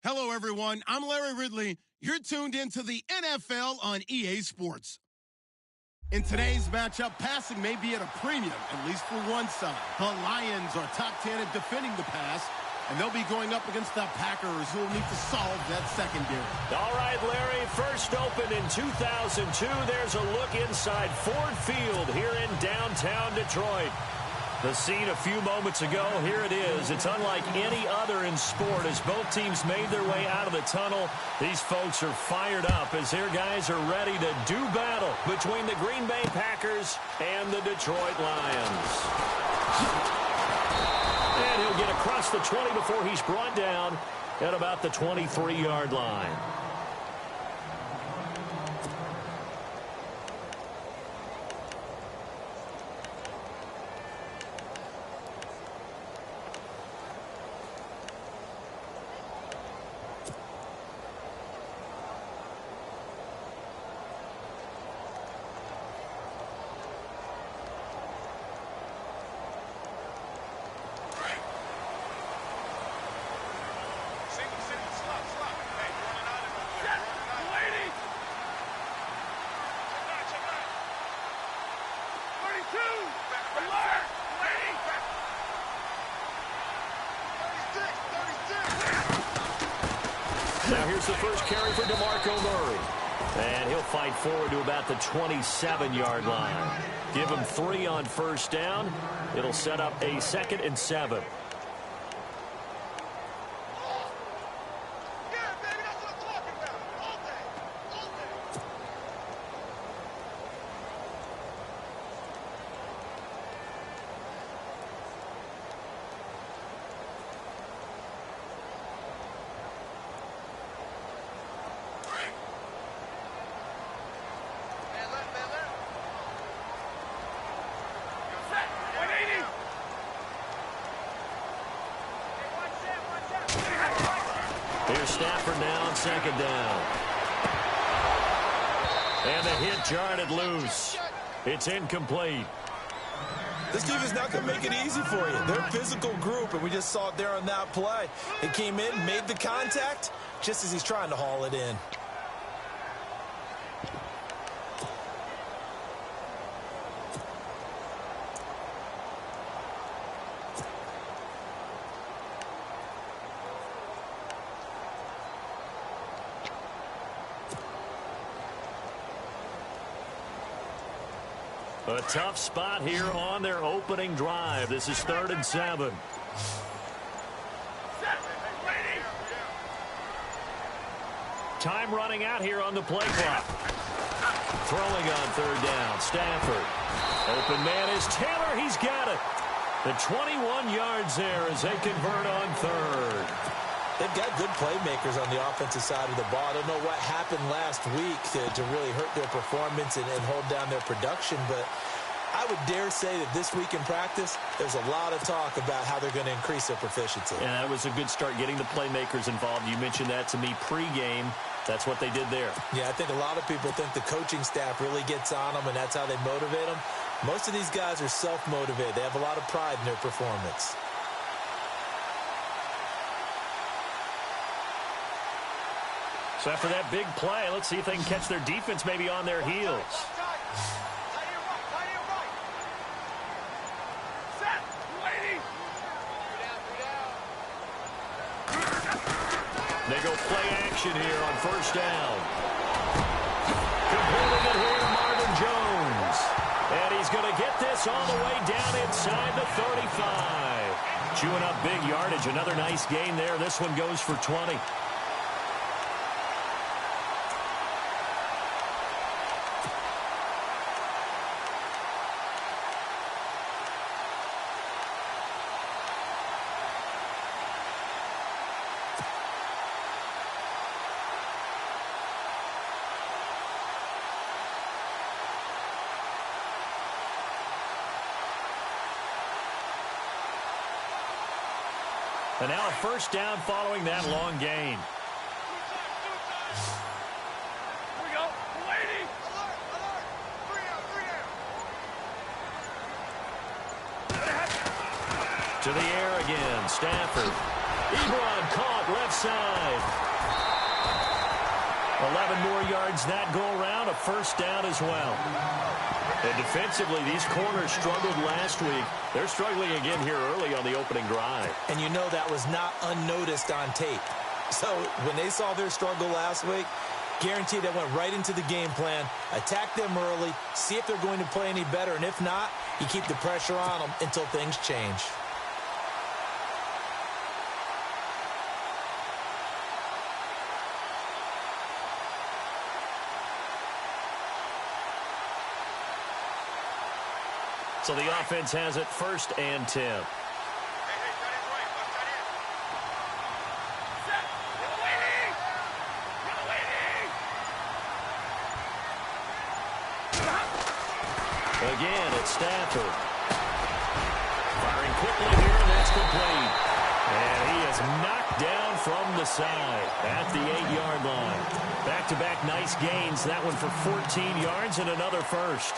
Hello, everyone. I'm Larry Ridley. You're tuned into the NFL on EA Sports. In today's matchup, passing may be at a premium, at least for one side. The Lions are top 10 at defending the pass, and they'll be going up against the Packers, who will need to solve that secondary. All right, Larry, first opened in 2002. There's a look inside Ford Field here in downtown Detroit. The scene a few moments ago, here it is. It's unlike any other in sport as both teams made their way out of the tunnel. These folks are fired up as their guys are ready to do battle between the Green Bay Packers and the Detroit Lions. And he'll get across the 20 before he's brought down at about the 23-yard line. Now here's the first carry for DeMarco Murray. And he'll fight forward to about the 27-yard line. Give him 3 on first down. It'll set up a 2nd and 7. Here's Stafford now on 2nd down. And the hit jarred it loose. It's incomplete. This defense not going to make it easy for you. They're a physical group, and we just saw it there on that play. It came in, made the contact, just as he's trying to haul it in. A tough spot here on their opening drive. This is 3rd and 7. Time running out here on the play clock. Throwing on 3rd down. Stafford. Open man is Taylor. He's got it. The 21 yards there as they convert on 3rd. They've got good playmakers on the offensive side of the ball. I don't know what happened last week to really hurt their performance and hold down their production, but I would dare say that this week in practice, there's a lot of talk about how they're going to increase their proficiency. And that was a good start, getting the playmakers involved. You mentioned that to me pregame. That's what they did there. Yeah, I think a lot of people think the coaching staff really gets on them, and that's how they motivate them. Most of these guys are self-motivated. They have a lot of pride in their performance. So after that big play, let's see if they can catch their defense maybe on their heels. They go play action here on 1st down. Completing it here, Marvin Jones. And he's going to get this all the way down inside the 35. Chewing up big yardage. Another nice gain there. This one goes for 20. And now a 1st down following that long gain. Here we go. Lady. To the air again. Stafford. Ebron caught left side. 11 more yards that go around, a first down as well. And defensively, these corners struggled last week. They're struggling again here early on the opening drive. And you know that was not unnoticed on tape. So when they saw their struggle last week, guaranteed they went right into the game plan, attack them early, see if they're going to play any better, and if not, you keep the pressure on them until things change. So the offense has it 1st and 10. Again, it's Stafford. Firing quickly here, and that's complete. And he is knocked down from the side at the 8-yard line. Back-to-back nice gains. That one for 14 yards and another first.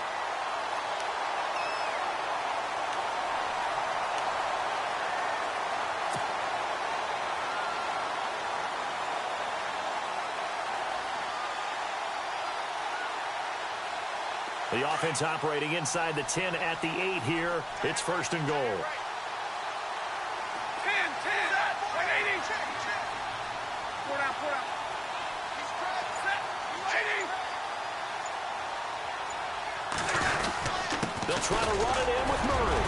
The offense operating inside the 10 at the 8 here. It's 1st and goal. 10, 10, 180. Four down. Set, waiting. They'll try to run it in with Murray.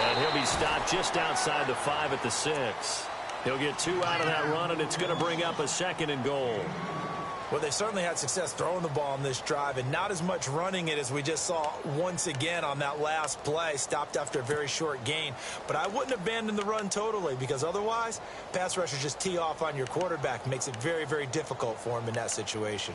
And he'll be stopped just outside the 5 at the 6. He'll get 2 out of that run, and it's going to bring up a 2nd and goal. Well, they certainly had success throwing the ball on this drive and not as much running it as we just saw once again on that last play. Stopped after a very short gain. But I wouldn't abandon the run totally because otherwise, pass rushers just tee off on your quarterback. Makes it very, very difficult for him in that situation.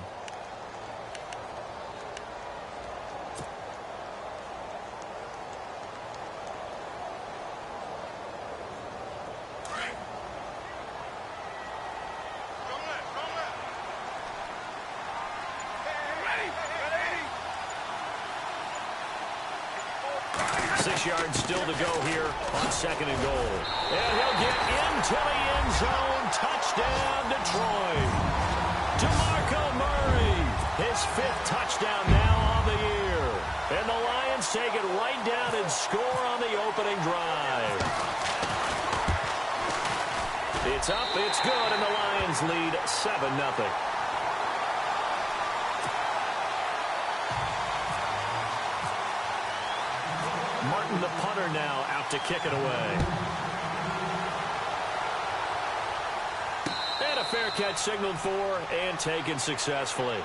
Yards still to go here on 2nd and goal. And he'll get into the end zone. Touchdown, Detroit. DeMarco Murray, his 5th touchdown now on the year. And the Lions take it right down and score on the opening drive. It's up, it's good, and the Lions lead 7-0. Martin, the punter, now out to kick it away. And a fair catch signaled for and taken successfully.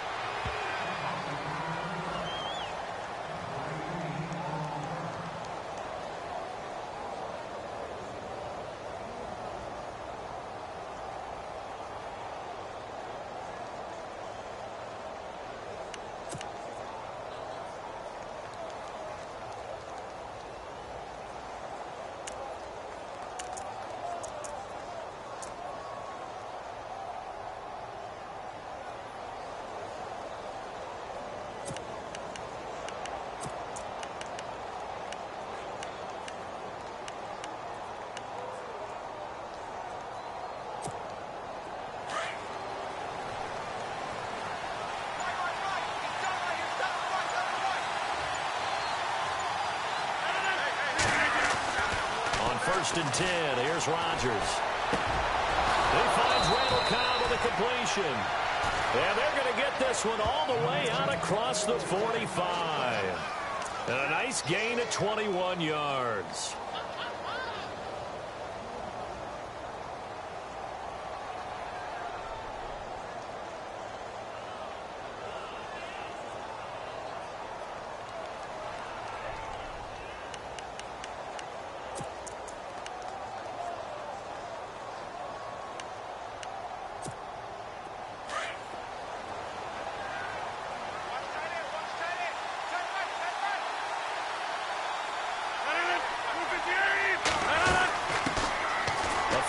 First and 10. Here's Rodgers. He finds Randall Cobb with a completion. And they're going to get this one all the way out across the 45. And a nice gain of 21 yards.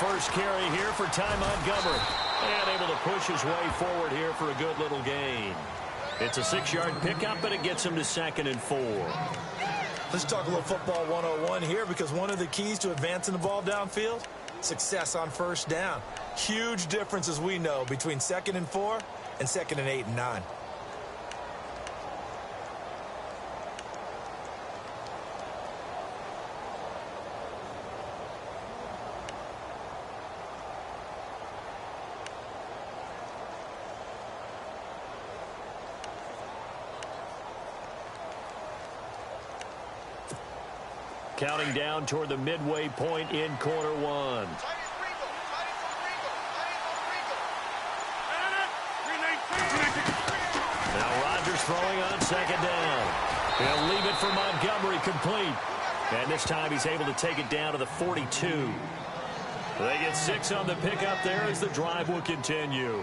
First carry here for Ty Montgomery. And able to push his way forward here for a good little gain. It's a 6-yard pickup, but it gets him to 2nd and 4. Let's talk a little football 101 here, because one of the keys to advancing the ball downfield, success on first down. Huge difference, as we know, between 2nd and 4 and 2nd and 8 and 9. Counting down toward the midway point in quarter one. Now Rodgers throwing on 2nd down. He'll leave it for Montgomery complete. And this time he's able to take it down to the 42. They get 6 on the pickup there as the drive will continue.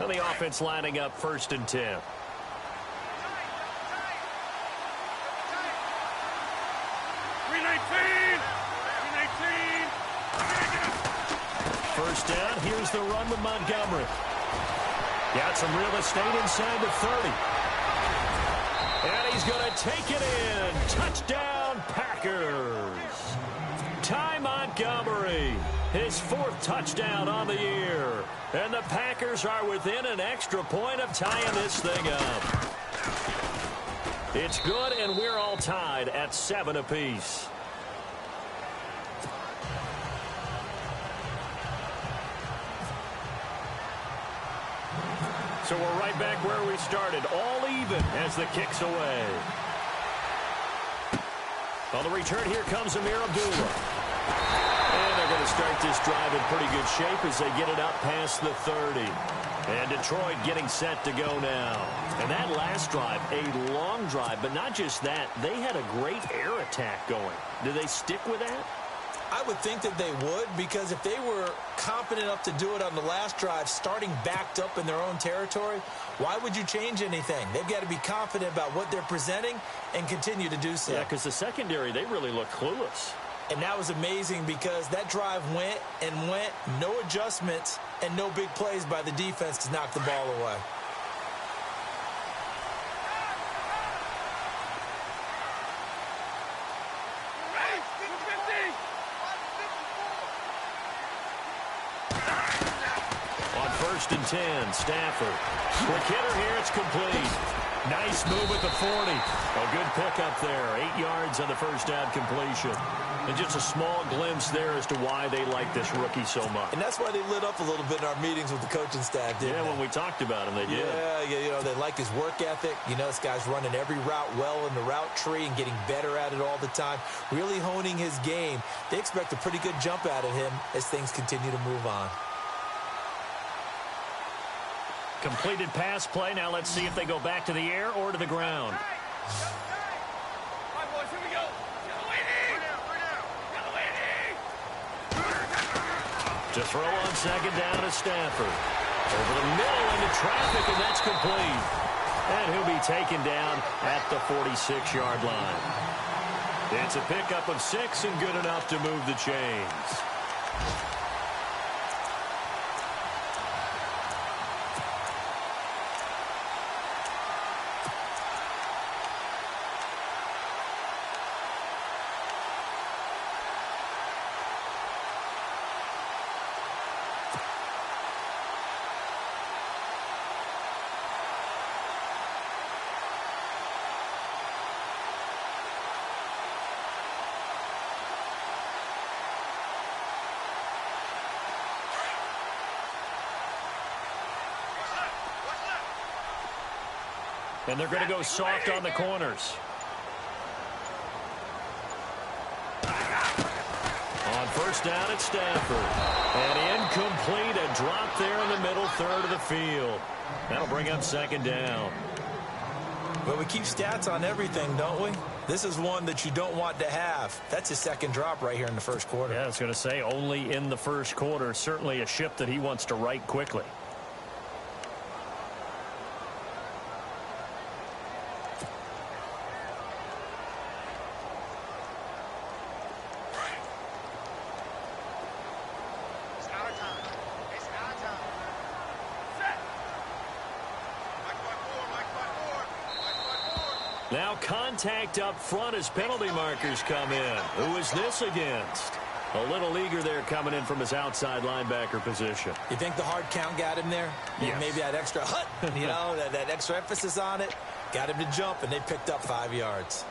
And the offense lining up 1st and 10. First down, here's the run with Montgomery. Got some real estate inside the 30. And he's going to take it in. Touchdown, Packers. Ty Montgomery, his 4th touchdown on the year. And the Packers are within an extra point of tying this thing up. It's good, and we're all tied at 7 apiece. So we're right back where we started, all even as the kick's away. On the return, here comes Amir Abdullah. And they're going to start this drive in pretty good shape as they get it up past the 30. And Detroit getting set to go now. And that last drive, a long drive, but not just that. They had a great air attack going. Do they stick with that? I would think that they would, because if they were confident enough to do it on the last drive, starting backed up in their own territory, why would you change anything? They've got to be confident about what they're presenting and continue to do so. Yeah, because the secondary, they really look clueless. And that was amazing because that drive went and went, no adjustments, and no big plays by the defense to knock the ball away. On 1st and 10, Stafford. Quick hitter here, it's complete. Nice move at the 40. A good pickup there. 8 yards on the first down completion. And just a small glimpse there as to why they like this rookie so much. And that's why they lit up a little bit in our meetings with the coaching staff, didn't they? When we talked about him, they did. Yeah, you know, they like his work ethic. You know, this guy's running every route well in the route tree and getting better at it all the time. Really honing his game. They expect a pretty good jump out of him as things continue to move on. Completed pass play. Now let's see if they go back to the air or to the ground. To throw on 2nd down to Stafford. Over the middle into traffic, and that's complete. And he'll be taken down at the 46-yard line. It's a pickup of 6 and good enough to move the chains. And they're going to go soft on the corners. On 1st down at Stafford. And incomplete, a drop there in the middle third of the field. That'll bring up 2nd down. But we keep stats on everything, don't we? This is one that you don't want to have. That's his 2nd drop right here in the 1st quarter. Yeah, I was going to say only in the 1st quarter. Certainly a ship that he wants to right quickly. Now contact up front as penalty markers come in. Who is this against? A little eager there coming in from his outside linebacker position. You think the hard count got him there? Yes. Maybe that extra that extra emphasis on it got him to jump, and they picked up 5 yards.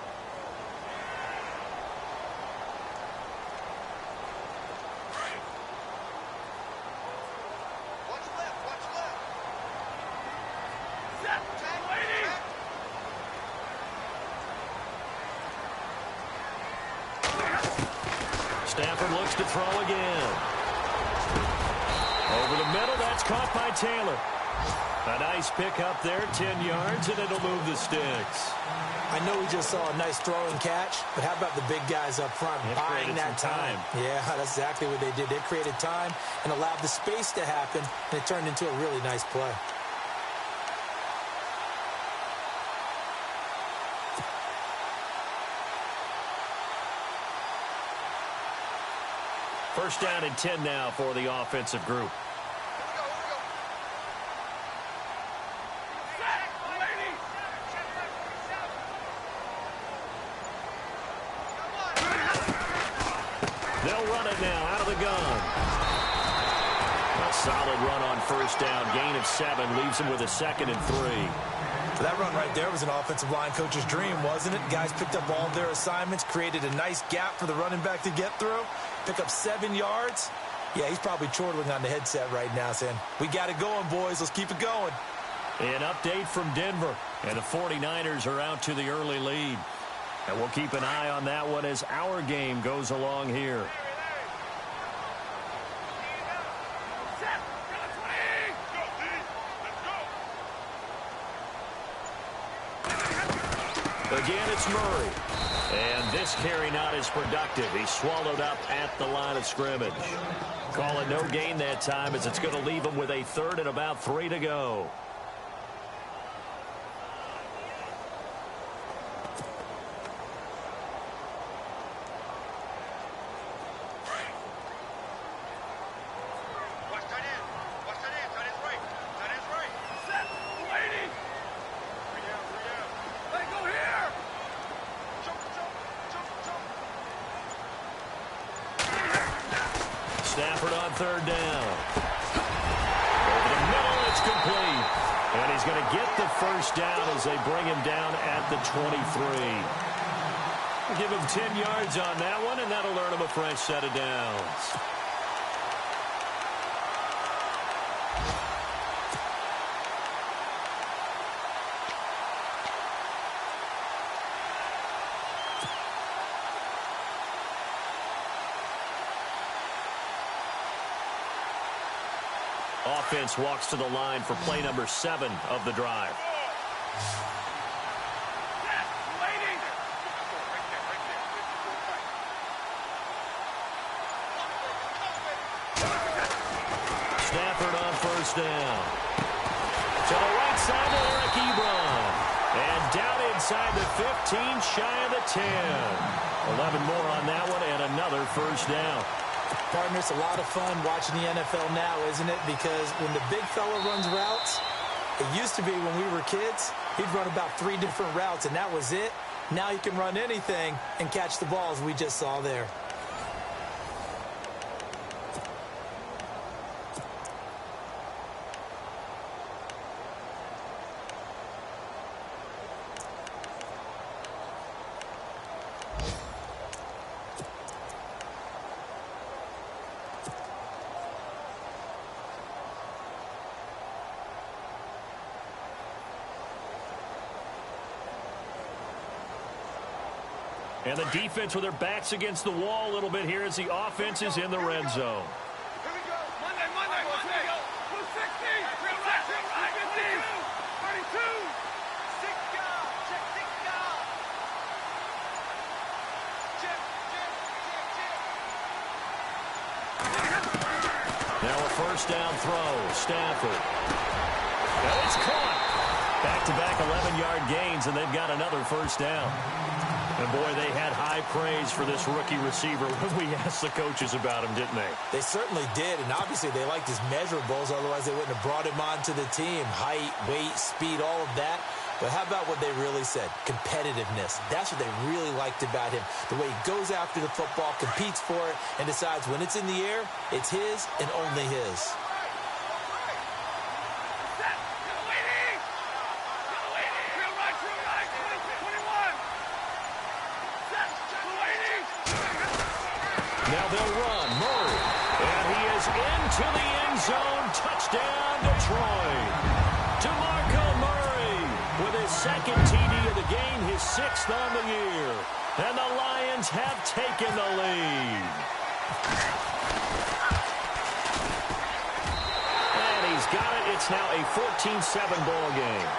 Stafford looks to throw again. Over the middle, that's caught by Taylor. A nice pickup there, 10 yards, and it'll move the sticks. I know we just saw a nice throw and catch, but how about the big guys up front buying that time? Yeah, that's exactly what they did. They created time and allowed the space to happen, and it turned into a really nice play. First down and 10 now for the offensive group. They'll run it now out of the gun. A solid run on first down. Gain of 7 leaves him with a 2nd and 3. That run right there was an offensive line coach's dream, wasn't it? Guys picked up all their assignments, created a nice gap for the running back to get through, pick up 7 yards. Yeah, he's probably chortling on the headset right now saying, we got it going, boys. Let's keep it going. An update from Denver, and the 49ers are out to the early lead. And we'll keep an eye on that one as our game goes along here. Again, it's Murray. And this carry not as productive. He's swallowed up at the line of scrimmage. Call it no gain that time as it's going to leave him with a 3rd and about 3 to go. Stafford on 3rd down. Over the middle, it's complete. And he's going to get the first down as they bring him down at the 23. We'll give him 10 yards on that one, and that'll earn him a fresh set of downs. Offense walks to the line for play number 7 of the drive. Stafford on first down. To the right side to Eric Ebron. And down inside the 15, shy of the 10. 11 more on that one and another first down. Partner, it's a lot of fun watching the NFL now, isn't it? Because when the big fella runs routes, it used to be when we were kids, he'd run about 3 different routes, and that was it. Now he can run anything and catch the balls we just saw there. And the defense with their backs against the wall a little bit here as the offense is in the red zone. Here we go. Monday. 260. Real right. 50. 32. 6 yards. Check 6 yards. Check. Now a first down throw. Stafford. And it's caught. Back-to-back 11-yard gains, and they've got another first down. And, boy, they had high praise for this rookie receiver when we asked the coaches about him, didn't they? They certainly did, and obviously they liked his measurables. Otherwise, they wouldn't have brought him onto the team. Height, weight, speed, all of that. But how about what they really said? Competitiveness. That's what they really liked about him. The way he goes after the football, competes for it, and decides when it's in the air, it's his and only his. Now they'll run. Murray. And he is into the end zone. Touchdown, Detroit. DeMarco Murray with his second TD of the game, his 6th on the year. And the Lions have taken the lead. And he's got it. It's now a 14-7 ball game.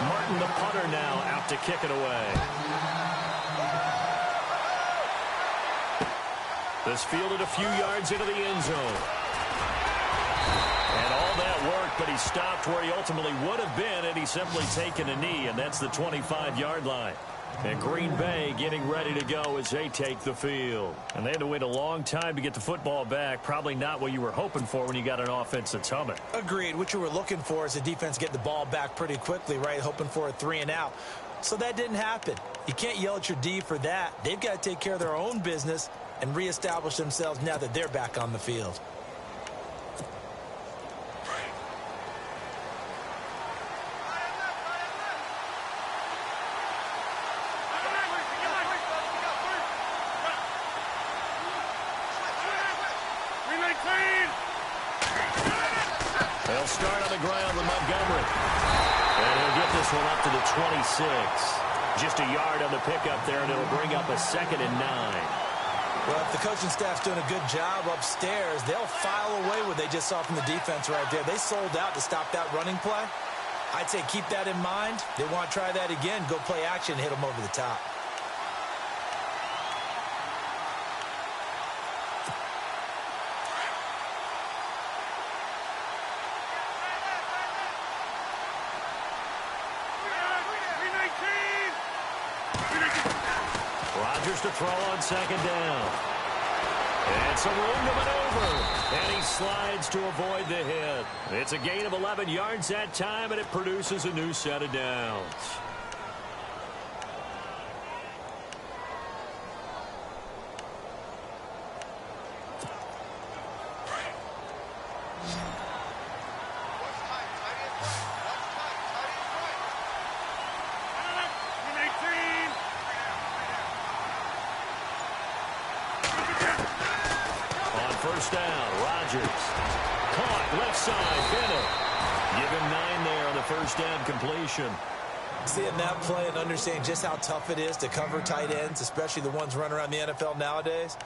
Martin, the punter, now out to kick it away. This fielded a few yards into the end zone. And all that work, but he stopped where he ultimately would have been had he simply taken a knee, and that's the 25-yard line. And Green Bay getting ready to go as they take the field. And they had to wait a long time to get the football back. Probably not what you were hoping for when you got an offense that's humming. Agreed. What you were looking for is the defense get the ball back pretty quickly, right? Hoping for a 3-and-out. So that didn't happen. You can't yell at your D for that. They've got to take care of their own business and reestablish themselves now that they're back on the field. They'll start on the ground with Montgomery. And he'll get this one up to the 26. Just a yard on the pickup there, and it'll bring up a 2nd and 9. Well, if the coaching staff's doing a good job upstairs, they'll file away what they just saw from the defense right there. They sold out to stop that running play. I'd say keep that in mind. They want to try that again, go play action, hit them over the top. Rodgers to throw on 2nd down. And some room to maneuver. And he slides to avoid the hit. It's a gain of 11 yards that time, and it produces a new set of downs. First down, Rodgers. Caught, left side, Bennett. Give him 9 there on the first down completion. Seeing that play and understanding just how tough it is to cover tight ends, especially the ones running around the NFL nowadays,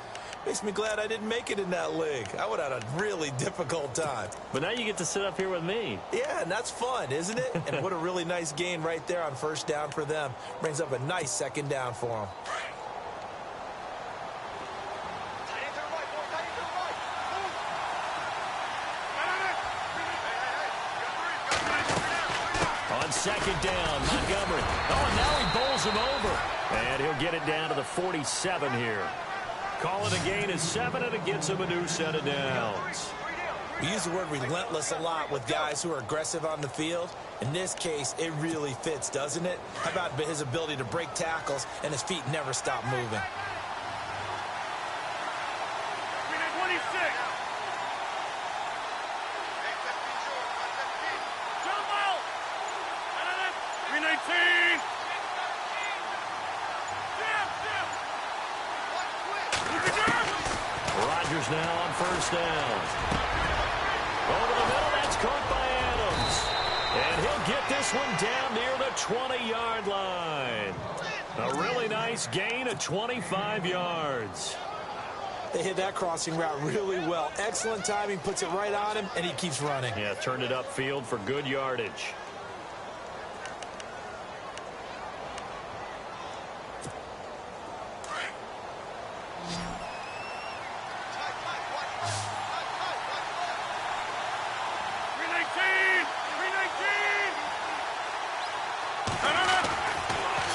makes me glad I didn't make it in that league. I would have had a really difficult time. But now you get to sit up here with me. Yeah, and that's fun, isn't it? And what a really nice gain right there on first down for them. Brings up a nice 2nd down for them. On 2nd down, Montgomery. Oh, and now he bowls him over. And he'll get it down to the 47 here. Call it a gain of 7, and it gets him a new set of downs. We use the word relentless a lot with guys who are aggressive on the field. In this case, it really fits, doesn't it? How about his ability to break tackles and his feet never stop moving? Rodgers now on first down. Over the middle, that's caught by Adams. And he'll get this one down near the 20-yard line. A really nice gain of 25 yards. They hit that crossing route really well. Excellent timing, puts it right on him, and he keeps running. Yeah, turned it upfield for good yardage.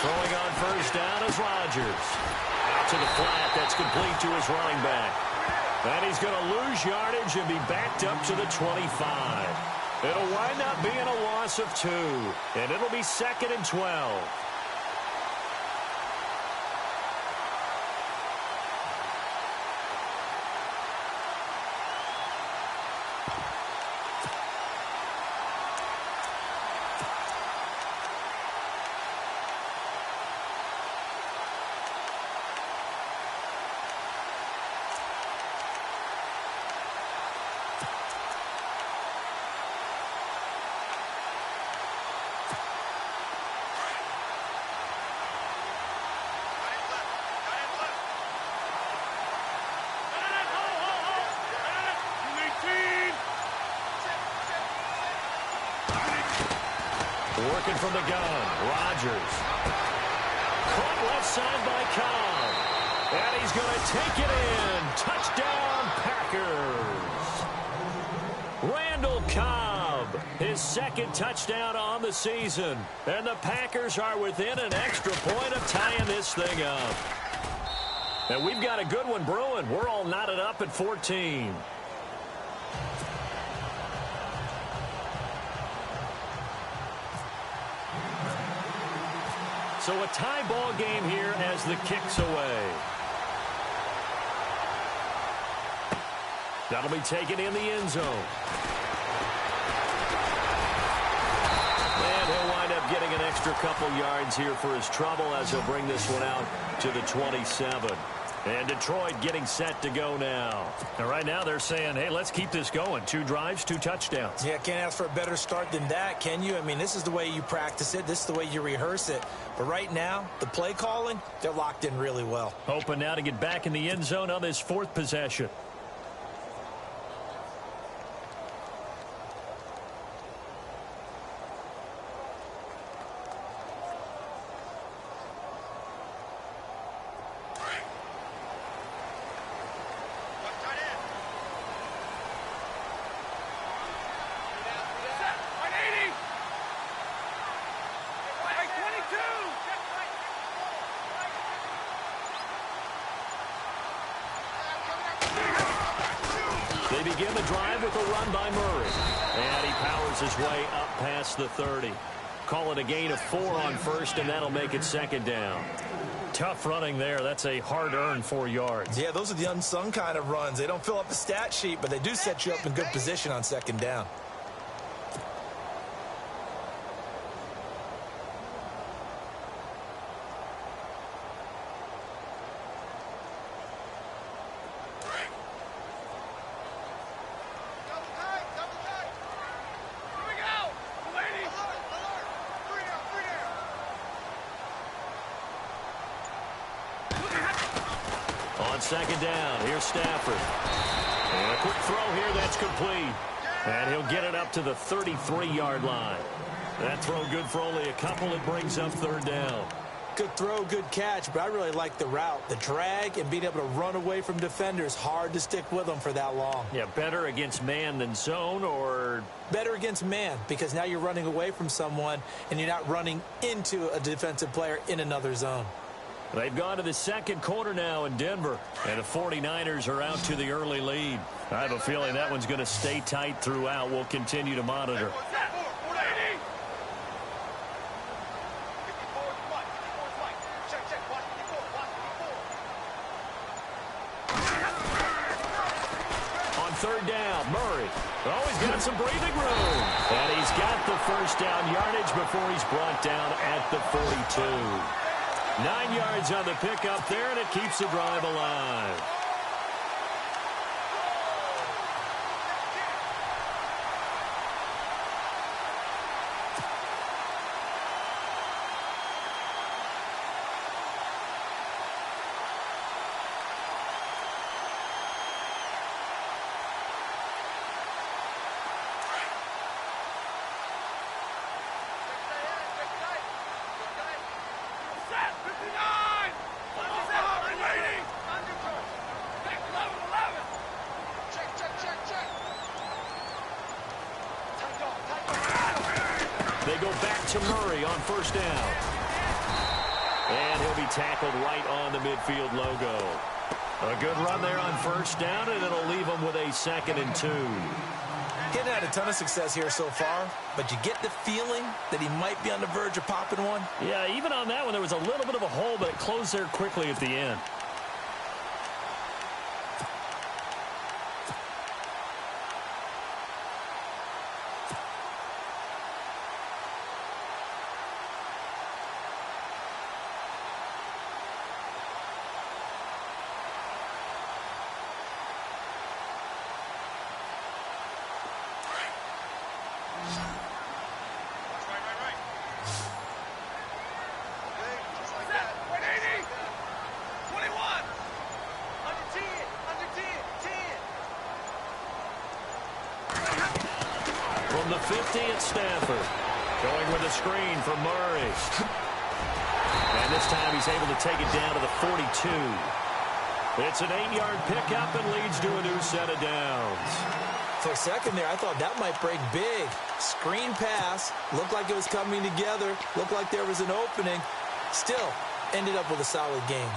Throwing on first down is Rodgers. Out to the flat, that's complete to his running back. And he's going to lose yardage and be backed up to the 25. It'll wind up being a loss of 2, and it'll be 2nd and 12. Working from the gun, Rodgers. Caught left side by Cobb. And he's going to take it in. Touchdown, Packers. Randall Cobb, his 2nd touchdown on the season. And the Packers are within an extra point of tying this thing up. And we've got a good one brewing. We're all knotted up at 14. So a tie ball game here as the kick's away. That'll be taken in the end zone. And he'll wind up getting an extra couple yards here for his trouble as he'll bring this one out to the 27. And Detroit getting set to go now. And right now they're saying, hey, let's keep this going. 2 drives, 2 touchdowns. Yeah, can't ask for a better start than that, can you? I mean, this is the way you practice it. This is the way you rehearse it. But right now, the play calling, they're locked in really well. Hoping now to get back in the end zone on this 4th possession. They begin the drive with a run by Murray. And he powers his way up past the 30. Call it a gain of 4 on 1st, and that'll make it 2nd down. Tough running there. That's a hard-earned 4 yards. Yeah, those are the unsung kind of runs. They don't fill up the stat sheet, but they do set you up in good position on 2nd down. On 2nd down, here's Stafford. And a quick throw here, that's complete. And he'll get it up to the 33-yard line. That throw good for only a couple. It brings up 3rd down. Good throw, good catch, but I really like the route. The drag and being able to run away from defenders, hard to stick with them for that long. Yeah, better against man than zone, or? Better against man, because now you're running away from someone and you're not running into a defensive player in another zone. They've gone to the 2nd quarter now in Denver, and the 49ers are out to the early lead. I have a feeling that one's going to stay tight throughout. We'll continue to monitor. On 3rd down, Murray. Oh, he's got some breathing room. And he's got the 1st down yardage before he's brought down at the 42. 9 yards on the pickup there, and it keeps the drive alive. They go back to Murray on 1st down. And he'll be tackled right on the midfield logo. A good run there on first down, and it'll leave them with a 2nd and 2. Hadn't had a ton of success here so far, but you get the feeling that he might be on the verge of popping one. Yeah, even on that one, there was a little bit of a hole, but it closed there quickly at the end. From the 50 at Stafford. Going with a screen for Murray. And this time he's able to take it down to the 42. It's an 8-yard pickup and leads to a new set of downs. For a second there, I thought that might break big. Screen pass. Looked like it was coming together. Looked like there was an opening. Still, ended up with a solid game.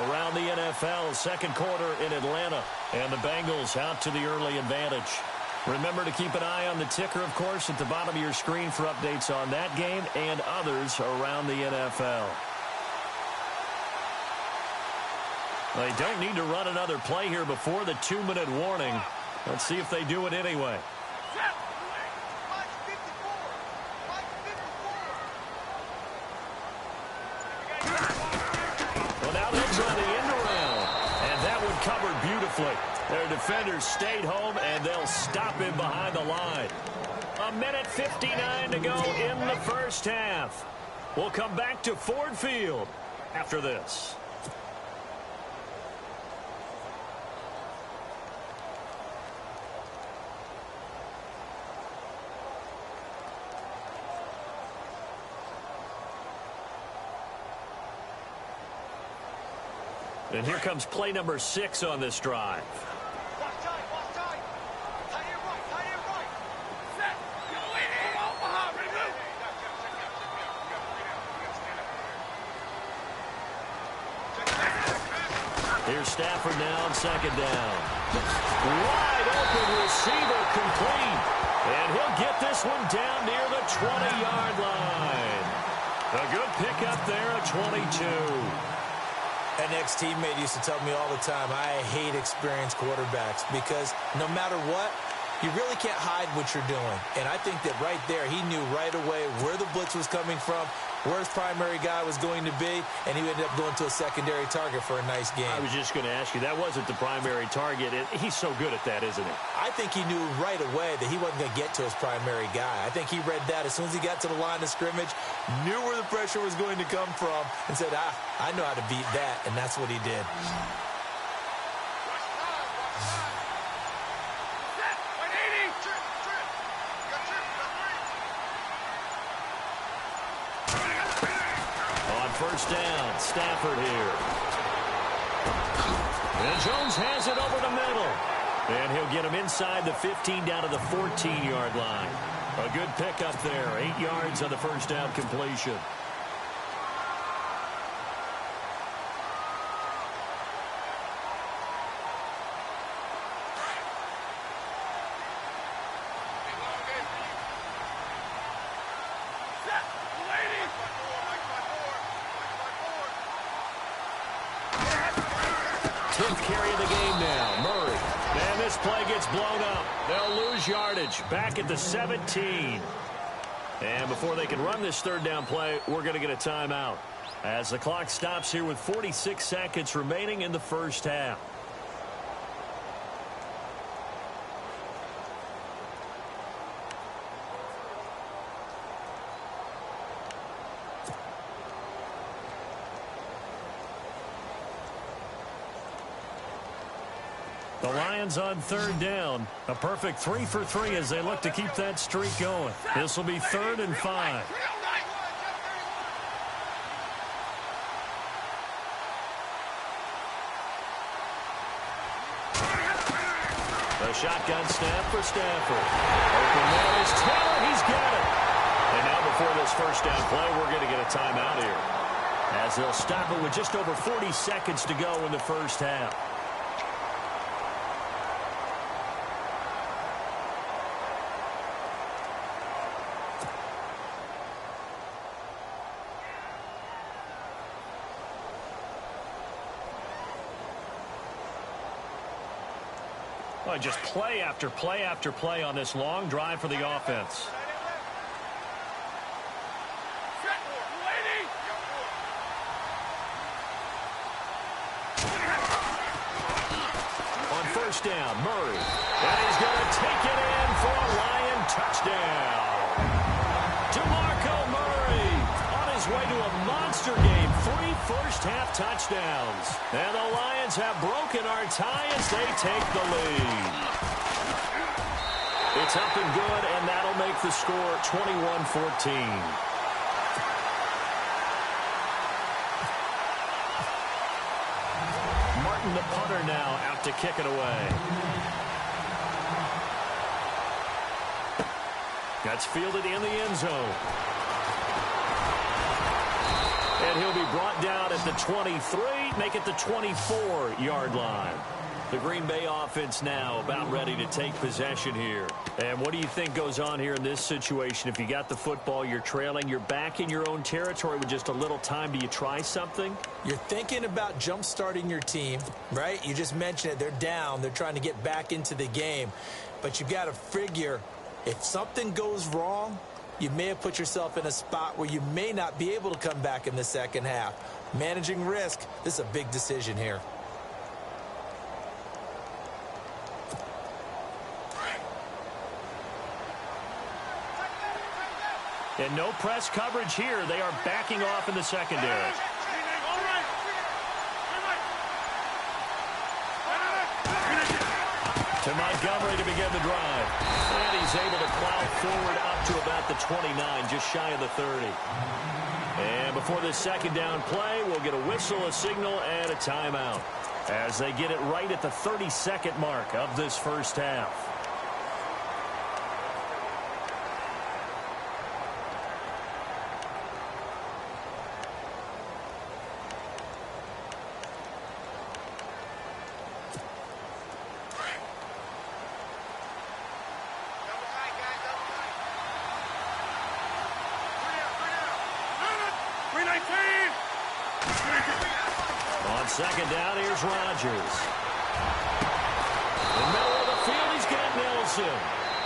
Around the NFL, second quarter in Atlanta. And the Bengals out to the early advantage. Remember to keep an eye on the ticker, of course, at the bottom of your screen for updates on that game and others around the NFL. They don't need to run another play here before the 2-minute warning. Let's see if they do it anyway. Well, now they'll try the end around, and that one covered beautifully. Their defenders stayed home, and they'll stop him behind the line. 1:59 to go in the first half. We'll come back to Ford Field after this. And here comes play number 6 on this drive. Here's Stafford now on second down. Wide open receiver complete. And he'll get this one down near the 20-yard line. A good pickup there at 22. An ex-teammate used to tell me all the time, I hate experienced quarterbacks because no matter what, you really can't hide what you're doing. And I think that right there, he knew right away where the blitz was coming from, where his primary guy was going to be, and he ended up going to a secondary target for a nice game. I was just going to ask you, that wasn't the primary target. He's so good at that, isn't he? I think he knew right away that he wasn't going to get to his primary guy. I think he read that as soon as he got to the line of scrimmage, knew where the pressure was going to come from, and said, I know how to beat that, and that's what he did. First down, Stafford here. And Jones has it over the middle. And he'll get him inside the 15 down to the 14-yard line. A good pickup there, 8 yards on the first down completion. Carry of the game now, Murray. And this play gets blown up. They'll lose yardage back at the 17. And before they can run this third down play, we're going to get a timeout as the clock stops here with 46 seconds remaining in the first half. The Lions on third down. A perfect 3 for 3 as they look to keep that streak going. This will be 3rd and 5. A shotgun snap for Stafford. Open man is Taylor. He's got it. And now before this first down play, we're going to get a timeout here. as they'll stop it with just over 40 seconds to go in the first half. Well, just play after play after play on this long drive for the offense. On first down, Murray. And he's going to take it in for a Lion touchdown. DeMarco Murray on his way to a monster game. 3 first-half touchdowns. And the Lions have broken our tie as they take the lead. It's up and good, and that'll make the score 21-14. The punter now out to kick it away. That's fielded in the end zone. And he'll be brought down at the 23, make it the 24-yard line. The Green Bay offense now about ready to take possession here. And what do you think goes on here in this situation? If you got the football, you're trailing, you're back in your own territory with just a little time. Do you try something? You're thinking about jump-starting your team, right? You just mentioned it. They're down. They're trying to get back into the game. But you've got to figure if something goes wrong, you may have put yourself in a spot where you may not be able to come back in the second half. Managing risk, this is a big decision here. And no press coverage here. They are backing off in the secondary. To Montgomery to begin the drive. And he's able to plow forward up to about the 29, just shy of the 30. And before this second down play, we'll get a whistle, a signal, and a timeout as they get it right at the 30-second mark of this first half. On second down, here's Rodgers. In the middle of the field, he's got Nelson.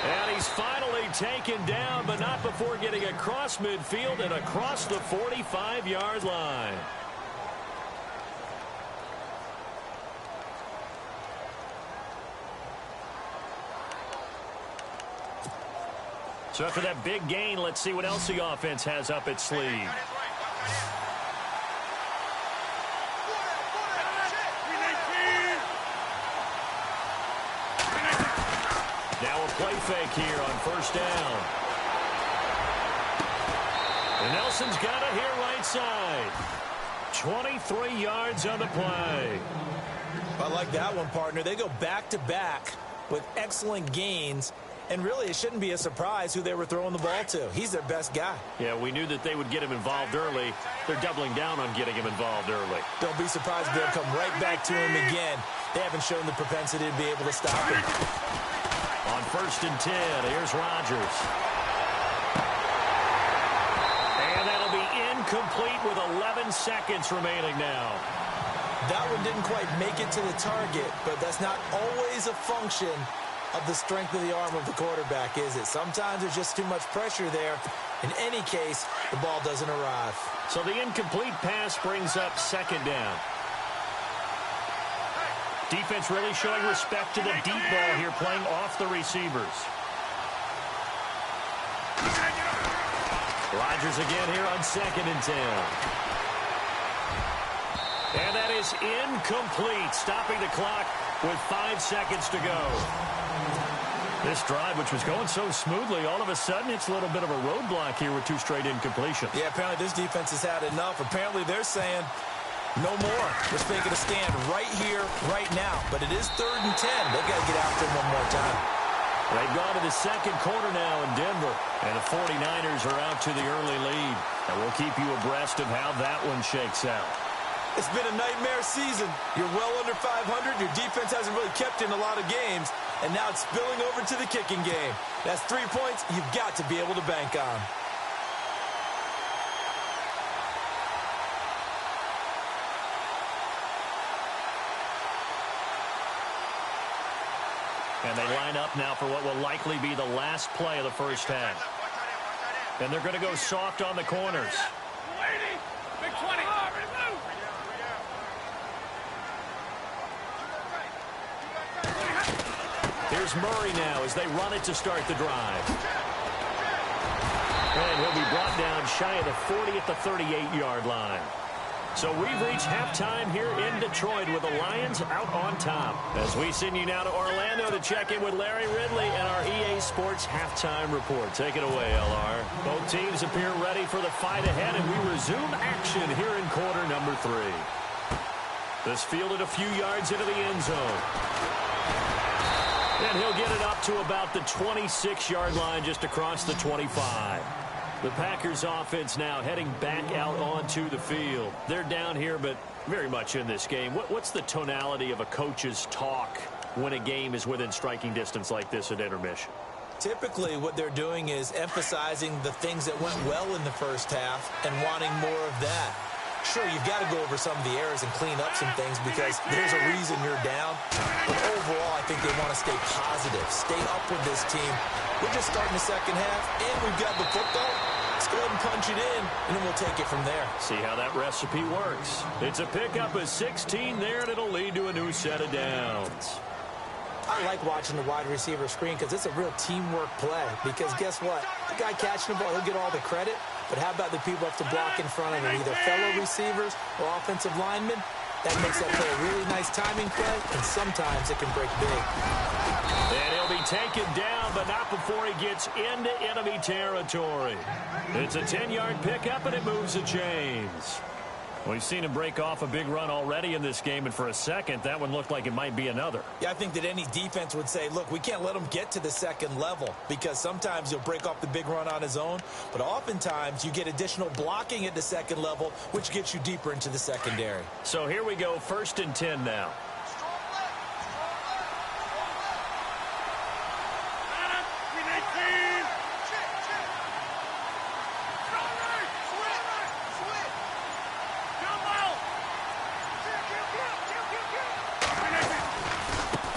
And he's finally taken down, but not before getting across midfield and across the 45-yard line. So after that big gain, let's see what else the offense has up its sleeve. Now a play fake here on first down. And Nelson's got it here right side. 23 yards on the play. I like that one, partner. They go back-to-back with excellent gains. And really, it shouldn't be a surprise who they were throwing the ball to. He's their best guy. Yeah, we knew that they would get him involved early. They're doubling down on getting him involved early. Don't be surprised if they'll come right back to him again. They haven't shown the propensity to be able to stop him. On first and 10, here's Rodgers. And that'll be incomplete with 11 seconds remaining now. That one didn't quite make it to the target, but that's not always a function of the strength of the arm of the quarterback, is it? Sometimes there's just too much pressure there. In any case, the ball doesn't arrive. So the incomplete pass brings up second down. Defense really showing respect to the deep ball here, playing off the receivers. Rodgers again here on second and 10. And that is incomplete, stopping the clock with 5 seconds to go. This drive, which was going so smoothly, all of a sudden it's a little bit of a roadblock here with 2 straight incompletions. Yeah, apparently this defense has had enough. Apparently they're saying no more. Just making a stand right here, right now. But it is 3rd and 10. They've got to get after him one more time. They've gone to the second quarter now in Denver, and the 49ers are out to the early lead. And we'll keep you abreast of how that one shakes out. It's been a nightmare season. You're well under 500. Your defense hasn't really kept in a lot of games, and now it's spilling over to the kicking game. That's 3 points you've got to be able to bank on. And they line up now for what will likely be the last play of the first half. And they're going to go soft on the corners. Big 20. Here's Murray now as they run it to start the drive. And he'll be brought down shy of the 40 at the 38-yard line. So we've reached halftime here in Detroit with the Lions out on top. As we send you now to Orlando to check in with Larry Ridley and our EA Sports halftime report. Take it away, LR. Both teams appear ready for the fight ahead, and we resume action here in quarter number 3. This fielded a few yards into the end zone. And he'll get it up to about the 26-yard line just across the 25. The Packers offense now heading back out onto the field. They're down here, but very much in this game. What's the tonality of a coach's talk when a game is within striking distance like this at intermission? Typically, what they're doing is emphasizing the things that went well in the first half and wanting more of that. Sure, you've got to go over some of the errors and clean up some things because there's a reason you're down. But overall, I think they want to stay positive, stay up with this team. We're just starting the second half, and we've got the football. Let's go ahead and punch it in, and then we'll take it from there. See how that recipe works. It's a pickup of 16 there, and it'll lead to a new set of downs. I like watching the wide receiver screen because it's a real teamwork play. Because guess what? The guy catching the ball, he'll get all the credit. But how about the people up to block in front of him, either fellow receivers or offensive linemen? That makes that play a really nice timing play, and sometimes it can break big. And he'll be taken down, but not before he gets into enemy territory. It's a 10-yard pickup, and it moves the chains. We've seen him break off a big run already in this game, and for a second, that one looked like it might be another. Yeah, I think that any defense would say, look, we can't let him get to the second level because sometimes he'll break off the big run on his own, but oftentimes you get additional blocking at the second level, which gets you deeper into the secondary. So here we go, 1st and 10 now.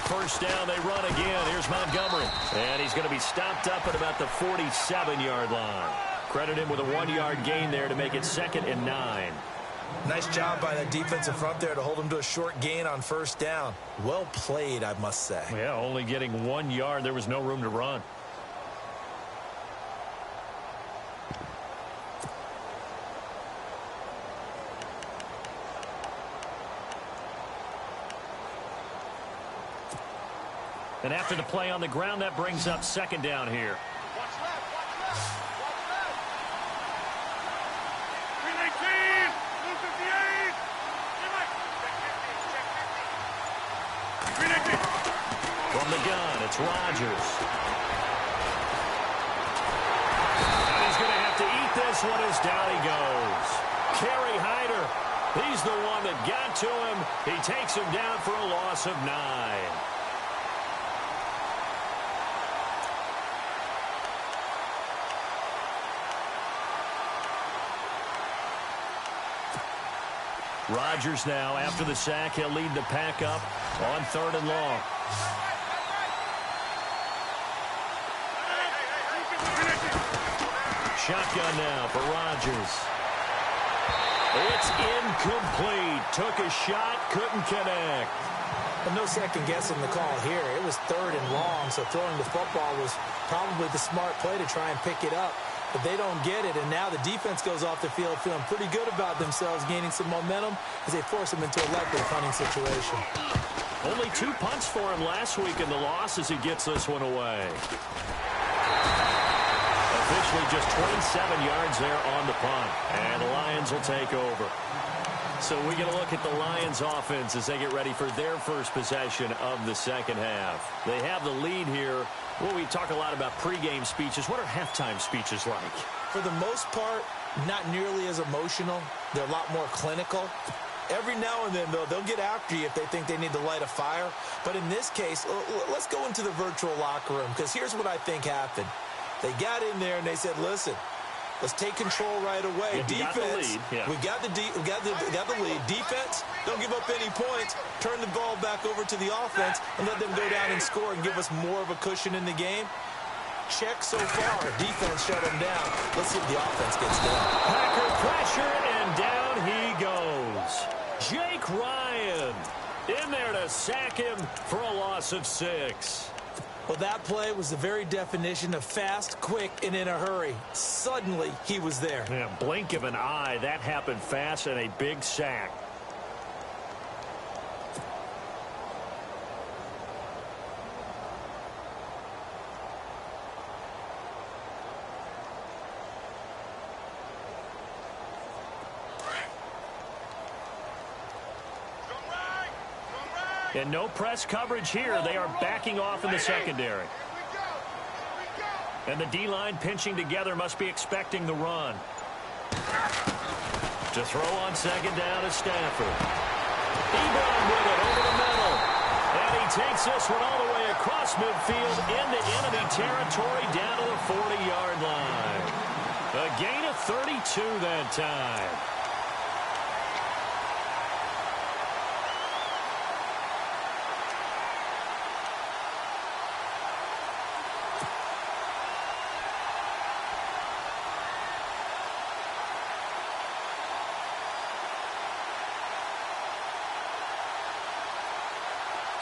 First down, they run again. Here's Montgomery. And he's going to be stopped up at about the 47-yard line. Credit him with a 1-yard gain there to make it 2nd and 9. Nice job by that defensive front there to hold him to a short gain on first down. Well played, I must say. Yeah, only getting 1 yard. There was no room to run. And after the play on the ground, that brings up 2nd down here. Watch left, watch left, watch left. 319, blue 58. Check 50, check 50. 319. From the gun, it's Rodgers. And he's going to have to eat this one as down he goes. Kerry Hyder, he's the one that got to him. He takes him down for a loss of 9. Rodgers now, after the sack, he'll lead the pack up on 3rd and long. Shotgun now for Rodgers. It's incomplete. Took a shot, couldn't connect. But no second guessing the call here. It was 3rd and long, so throwing the football was probably the smart play to try and pick it up. But they don't get it, and now the defense goes off the field feeling pretty good about themselves, gaining some momentum as they force them into a likely punting situation. Only 2 punts for him last week in the loss as he gets this one away. Officially just 27 yards there on the punt, and the Lions will take over. So we get a look at the Lions offense as they get ready for their first possession of the second half. They have the lead here. Well, we talk a lot about pregame speeches. What are halftime speeches like? For the most part, not nearly as emotional. They're a lot more clinical. Every now and then, though, they'll get after you if they think they need to light a fire. But in this case, let's go into the virtual locker room, because here's what I think happened. They got in there and they said, listen, let's take control right away. Defense, we got the lead. Defense, don't give up any points. Turn the ball back over to the offense and let them go down and score and give us more of a cushion in the game. Check so far. Defense shut them down. Let's see if the offense gets done. Packer pressure, and down he goes. Jake Ryan in there to sack him for a loss of 6. Well, that play was the very definition of fast, quick, and in a hurry. Suddenly, he was there. Yeah, blink of an eye. That happened fast and a big sack. And no press coverage here. They are backing off in the secondary. And the D-line pinching together must be expecting the run. To throw on second down is Stafford. Ebron with it over the middle. And he takes this one all the way across midfield into enemy territory down to the 40-yard line. A gain of 32 that time.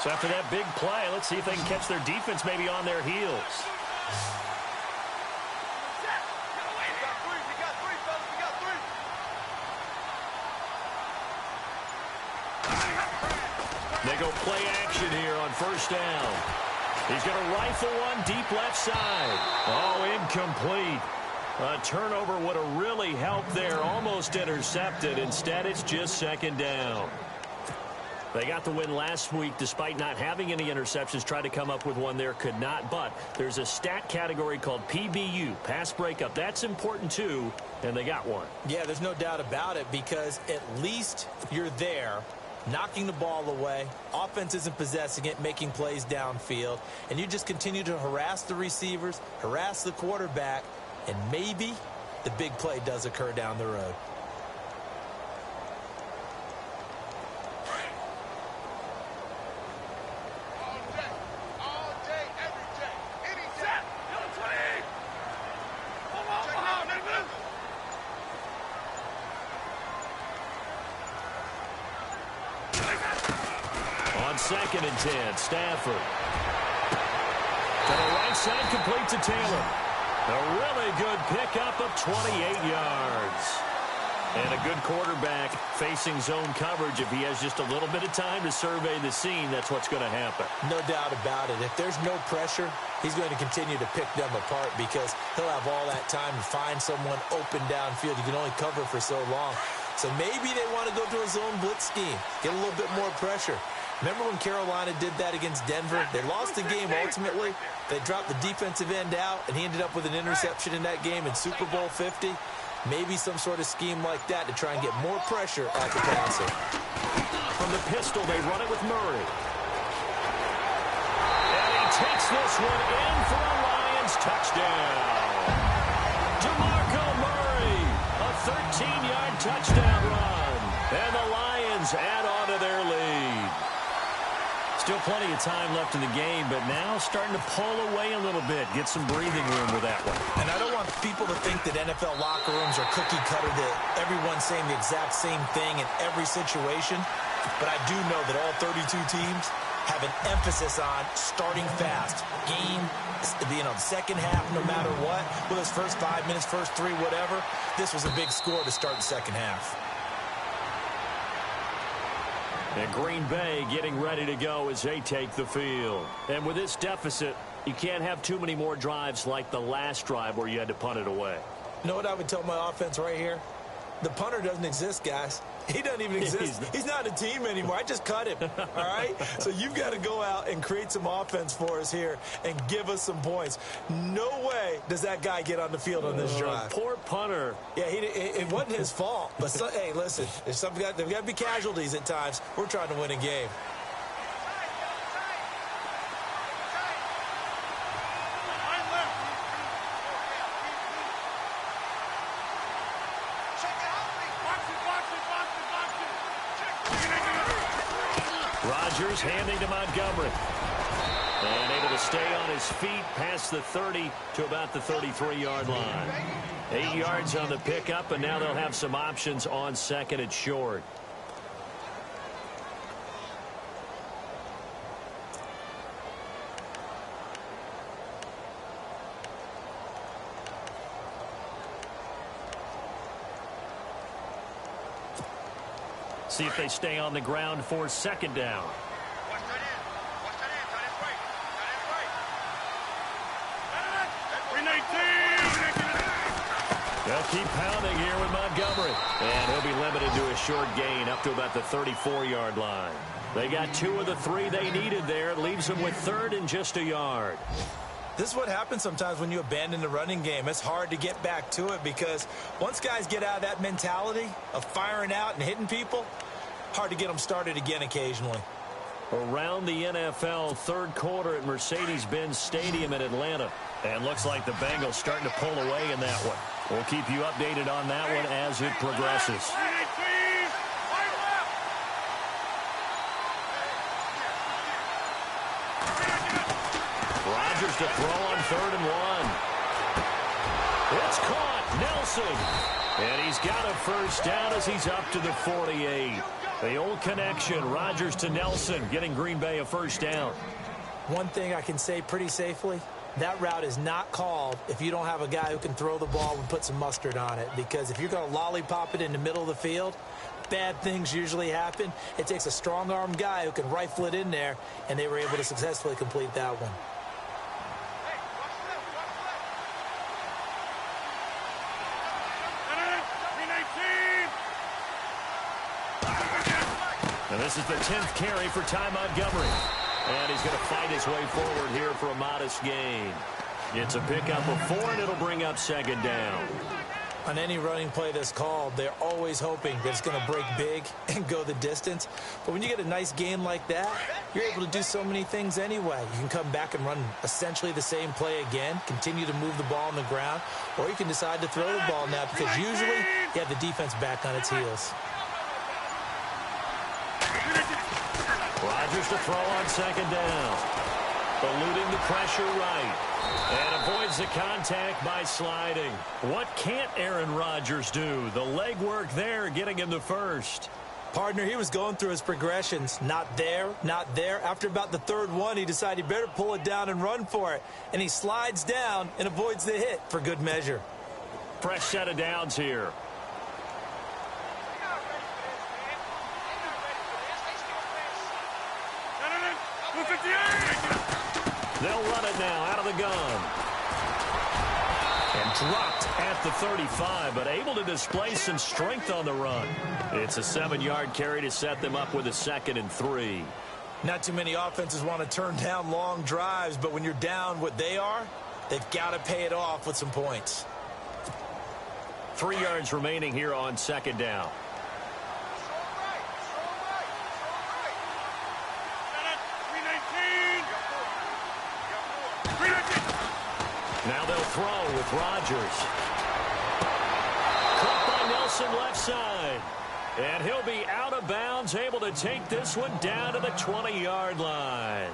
So after that big play, let's see if they can catch their defense maybe on their heels. They go play action here on first down. He's going to rifle one deep left side. Oh, incomplete. A turnover would have really helped there. Almost intercepted. Instead, it's just second down. They got the win last week despite not having any interceptions. Tried to come up with one there, could not. But there's a stat category called PBU, pass breakup. That's important too, and they got one. Yeah, there's no doubt about it, because at least you're there, knocking the ball away. Offense isn't possessing it, making plays downfield. And you just continue to harass the receivers, harass the quarterback, and maybe the big play does occur down the road. Second and 10, Stafford. To the right side, complete to Taylor. A really good pickup of 28 yards. And a good quarterback facing zone coverage. If he has just a little bit of time to survey the scene, that's what's going to happen. No doubt about it. If there's no pressure, he's going to continue to pick them apart, because he'll have all that time to find someone open downfield. You can only cover for so long. So maybe they want to go to a zone blitz scheme, get a little bit more pressure. Remember when Carolina did that against Denver? They lost the game ultimately. They dropped the defensive end out, and he ended up with an interception in that game in Super Bowl 50. Maybe some sort of scheme like that to try and get more pressure at the passer. From the pistol, they run it with Murray. And he takes this one in for a Lions touchdown. DeMarco Murray, a 13-yard touchdown run. And the Lions add on to their lead. Still plenty of time left in the game, but now starting to pull away a little bit. Get some breathing room with that one. And I don't want people to think that NFL locker rooms are cookie cutter, that everyone's saying the exact same thing in every situation. But I do know that all 32 teams have an emphasis on starting fast. Game, the second half, no matter what. With those first 5 minutes, first 3, whatever. This was a big score to start the second half. And Green Bay getting ready to go as they take the field. And with this deficit, you can't have too many more drives like the last drive where you had to punt it away. You know what I would tell my offense right here? The punter doesn't exist, guys. He doesn't even exist. He's not a team anymore. I just cut him, all right? So you've got to go out and create some offense for us here and give us some points. No way does that guy get on the field on this drive. Poor punter. Yeah, it wasn't his fault. But, hey, listen, there's got to be casualties at times. We're trying to win a game. Rodgers handing to Montgomery. And able to stay on his feet past the 30 to about the 33-yard line. 8 yards on the pickup, and now they'll have some options on second and short. See if they stay on the ground for second down. They'll keep pounding here with Montgomery. And he'll be limited to a short gain up to about the 34-yard line. They got 2 of the 3 they needed there. It leaves them with third and just a yard. This is what happens sometimes when you abandon the running game. It's hard to get back to it because once guys get out of that mentality of firing out and hitting people, hard to get them started again occasionally. Around the NFL, third quarter at Mercedes-Benz Stadium in Atlanta. And looks like the Bengals starting to pull away in that one. We'll keep you updated on that one as it progresses. Rodgers to throw on 3rd and 1. It's caught. Nelson. And he's got a first down as he's up to the 48. The old connection, Rodgers to Nelson, getting Green Bay a first down. One thing I can say pretty safely, that route is not called if you don't have a guy who can throw the ball and put some mustard on it. Because if you're going to lollipop it in the middle of the field, bad things usually happen. It takes a strong-armed guy who can rifle it in there, and they were able to successfully complete that one. And this is the 10th carry for Ty Montgomery. And he's going to fight his way forward here for a modest gain. It's a pickup of 4, and it'll bring up second down. On any running play that's called, they're always hoping that it's going to break big and go the distance. But when you get a nice game like that, you're able to do so many things anyway. You can come back and run essentially the same play again, continue to move the ball on the ground, or you can decide to throw the ball now because usually you have the defense back on its heels. Rodgers to throw on second down. Eluding the pressure right. And avoids the contact by sliding. What can't Aaron Rodgers do? The leg work there, getting him the first. Partner, he was going through his progressions. Not there, not there. After about the 3rd one, he decided he better pull it down and run for it. And he slides down and avoids the hit for good measure. Fresh set of downs here. They'll run it now out of the gun. And dropped at the 35, but able to display some strength on the run. It's a 7-yard carry to set them up with a 2nd and 3. Not too many offenses want to turn down long drives, but when you're down what they are, they've got to pay it off with some points. 3 yards remaining here on second down. Now they'll throw with Rodgers. Caught by Nelson left side. And he'll be out of bounds, able to take this one down to the 20-yard line.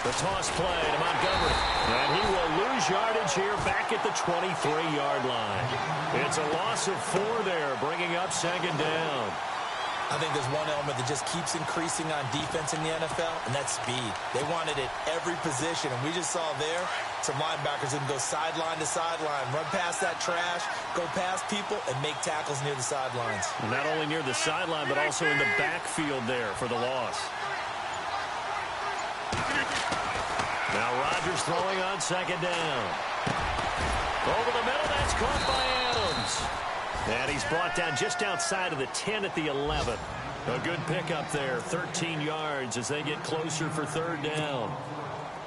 The toss play to Montgomery. And he will lose yardage here back at the 23-yard line. It's a loss of 4 there, bringing up second down. I think there's one element that just keeps increasing on defense in the NFL, and that's speed. They want it at every position, and we just saw there some linebackers who can go sideline to sideline, run past that trash, go past people, and make tackles near the sidelines. Not only near the sideline, but also in the backfield there for the loss. Now Rodgers throwing on second down. Over the middle, that's caught by Adams. And he's brought down just outside of the 10 at the 11. A good pickup there, 13 yards as they get closer for third down.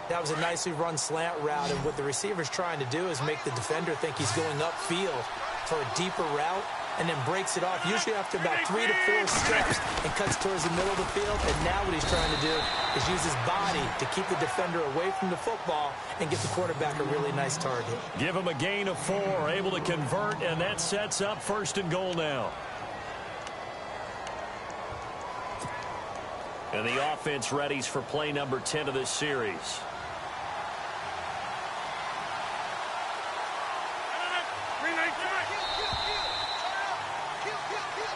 That was a nicely run slant route, and what the receiver's trying to do is make the defender think he's going upfield for a deeper route, and then breaks it off, usually after about 3 to 4 steps, and cuts towards the middle of the field. And now what he's trying to do is use his body to keep the defender away from the football and get the quarterback a really nice target. Give him a gain of 4, able to convert, and that sets up first and goal now. And the offense readies for play number 10 of this series.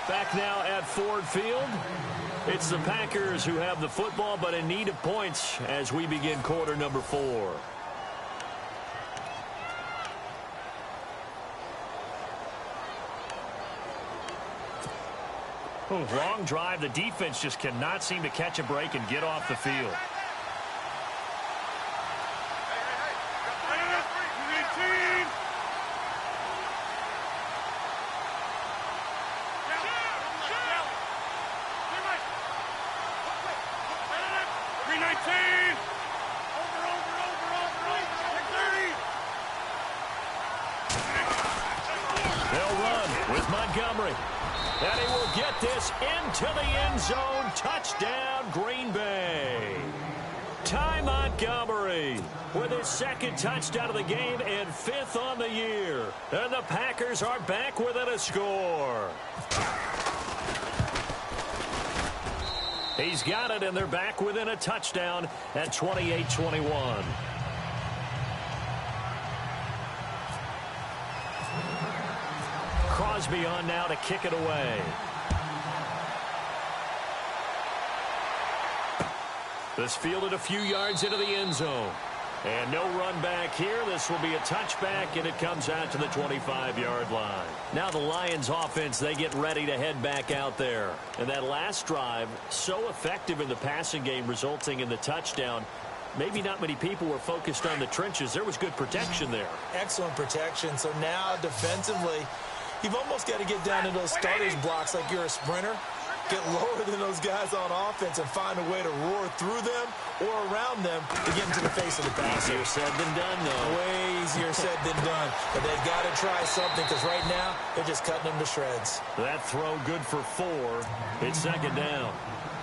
Back now at Ford Field. It's the Packers who have the football, but in need of points as we begin quarter number 4. Long drive. The defense just cannot seem to catch a break and get off the field. And he will get this into the end zone. Touchdown, Green Bay. Ty Montgomery with his second touchdown of the game and 5th on the year. And the Packers are back within a score. He's got it, and they're back within a touchdown at 28-21. Crosby on now to kick it away. This fielded a few yards into the end zone. And no run back here. This will be a touchback, and it comes out to the 25-yard line. Now the Lions offense, they get ready to head back out there. And that last drive, so effective in the passing game, resulting in the touchdown. Maybe not many people were focused on the trenches. There was good protection there. Excellent protection. So now defensively, you've almost got to get down to those starters blocks like you're a sprinter. Get lower than those guys on offense and find a way to roar through them or around them to get into the face of the passer. Easier said than done, though. Way easier said than done. But they've got to try something because right now they're just cutting them to shreds. That throw good for 4. It's second down.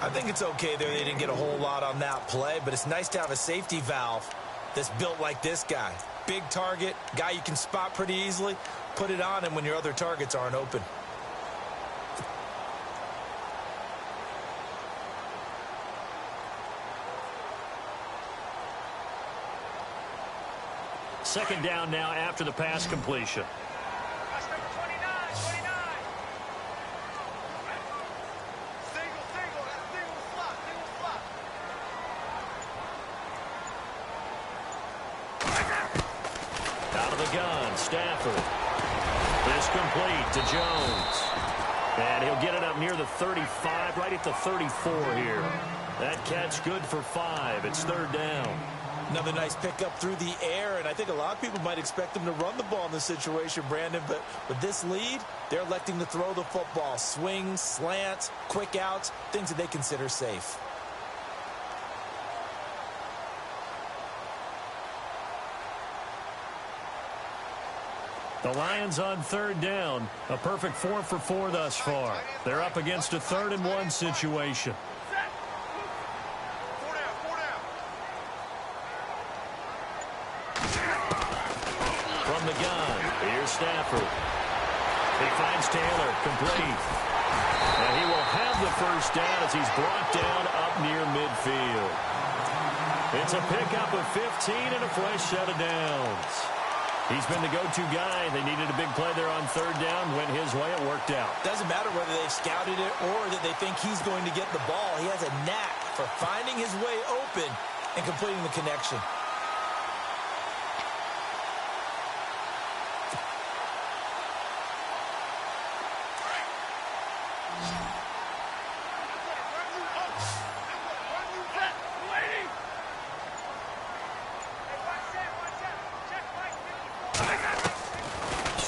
I think it's okay there. They didn't get a whole lot on that play, but it's nice to have a safety valve that's built like this guy. Big target, guy you can spot pretty easily. Put it on him when your other targets aren't open. Second down now after the pass completion. That's number 29. Single. That's single slot. Out of the gun, Stafford. This complete to Jones. And he'll get it up near the 35, right at the 34 here. That catch good for 5. It's third down. Another nice pickup through the air, and I think a lot of people might expect them to run the ball in this situation, Brandon, but with this lead, they're electing to throw the football. Swings, slants, quick outs, things that they consider safe. The Lions on third down. A perfect 4 for 4 thus far. They're up against a 3rd and 1 situation. From the gun, here's Stafford. He finds Taylor, complete. And he will have the first down as he's brought down up near midfield. It's a pickup of 15 and a fresh set of downs. He's been the go-to guy. They needed a big play there on third down. Went his way. It worked out. Doesn't matter whether they've scouted it or that they think he's going to get the ball. He has a knack for finding his way open and completing the connection.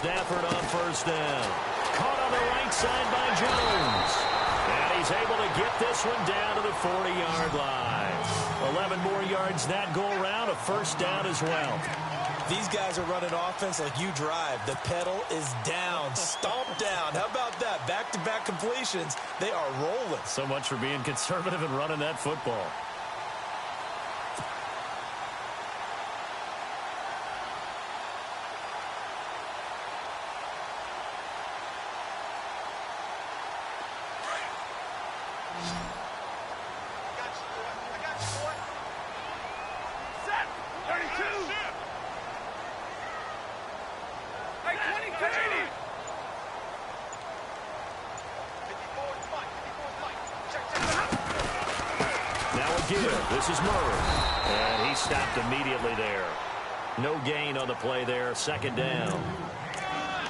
Stafford on first down. Caught on the right side by Jones. And he's able to get this one down to the 40-yard line. 11 more yards that go around. A first down as well. These guys are running offense like you drive. The pedal is down, stomped down. How about that? Back-to-back completions. They are rolling. So much for being conservative and running that football. This is Murray, and he stopped immediately there. No gain on the play there, second down.